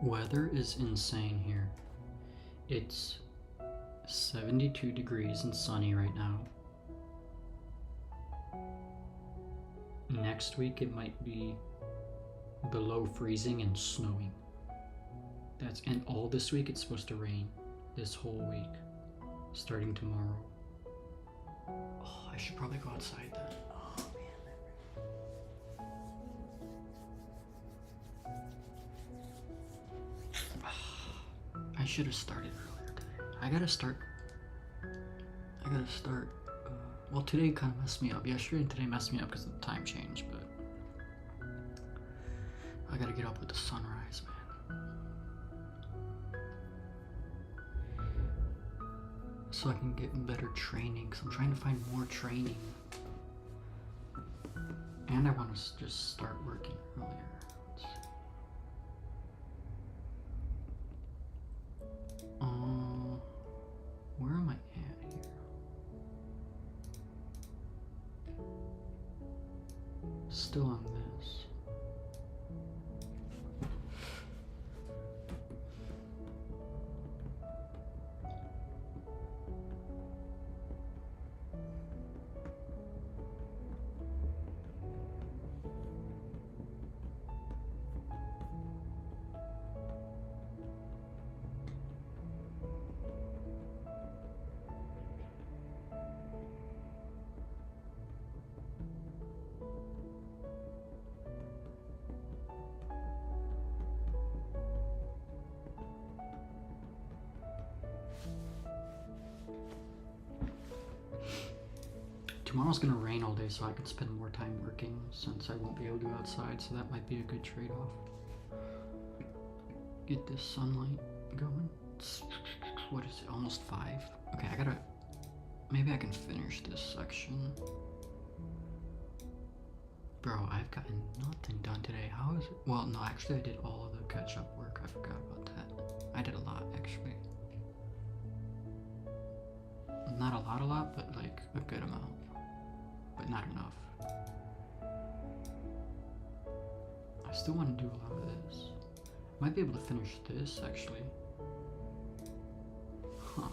Weather is insane here. It's 72 degrees and sunny right now. Next week it might be below freezing and snowing. And all this week it's supposed to rain. This whole week. Starting tomorrow. Oh, I should probably go outside then. Oh man. I should have started earlier today. I gotta start. Well, today kind of messed me up. Yesterday and today messed me up because of the time change, but I gotta get up with the sunrise, man. So I can get better training, because I'm trying to find more training. And I want to just start working earlier. Let's see. Where am I at here? Still on this. Tomorrow's gonna rain all day, so I can spend more time working since I won't be able to go outside, so that might be a good trade-off. Get this sunlight going. What is it, almost 5? Okay, maybe I can finish this section. Bro, I've gotten nothing done today. How is it? Well, no, actually I did all of the catch-up work. I forgot about that. I did a lot, actually. Not a lot, but like a good amount. But not enough. I still want to do a lot of this. Might be able to finish this, actually. Huh.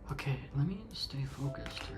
Okay, let me stay focused here.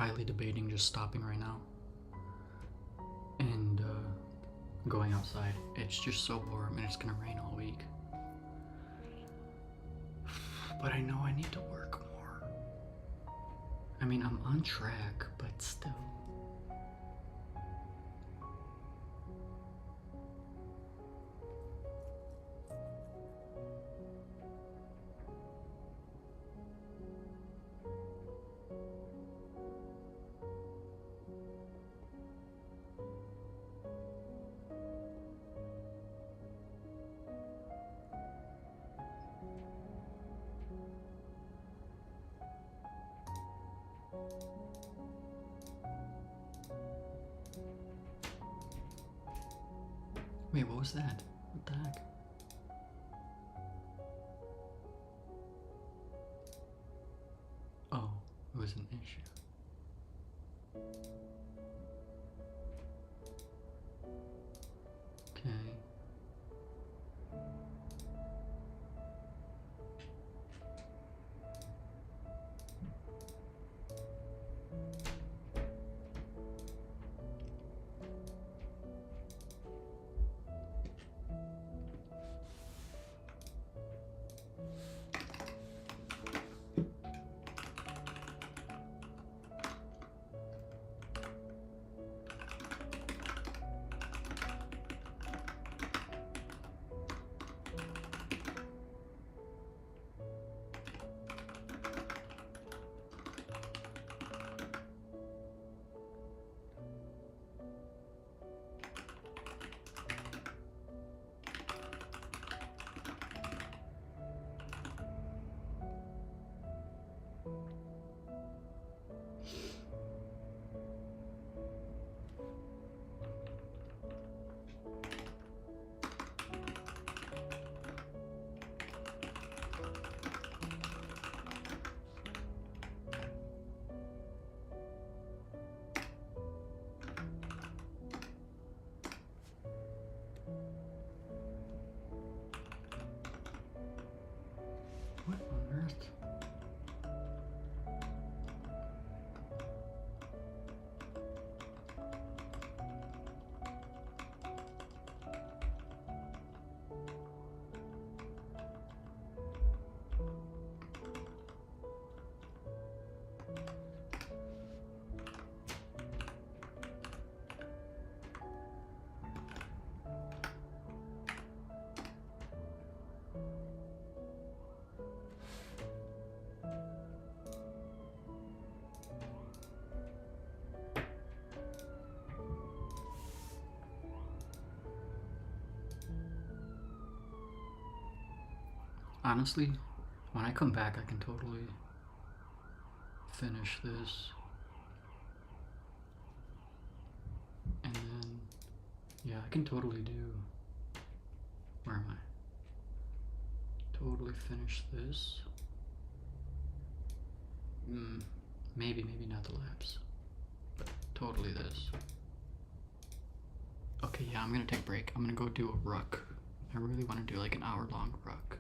highly debating just stopping right now and going outside. It's just so warm and it's gonna rain all week. But I know I need to work more. I mean, I'm on track, but still. Wait, what was that? What the heck? Oh, it was an issue. Okay. What on earth? Honestly, when I come back, I can totally finish this. And then, yeah, I can totally do. Where am I? Totally finish this. Maybe not the labs, but totally this. Okay, yeah, I'm gonna take a break. I'm gonna go do a ruck. I really want to do like an hour-long ruck.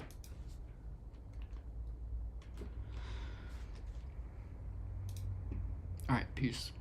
Alright, peace.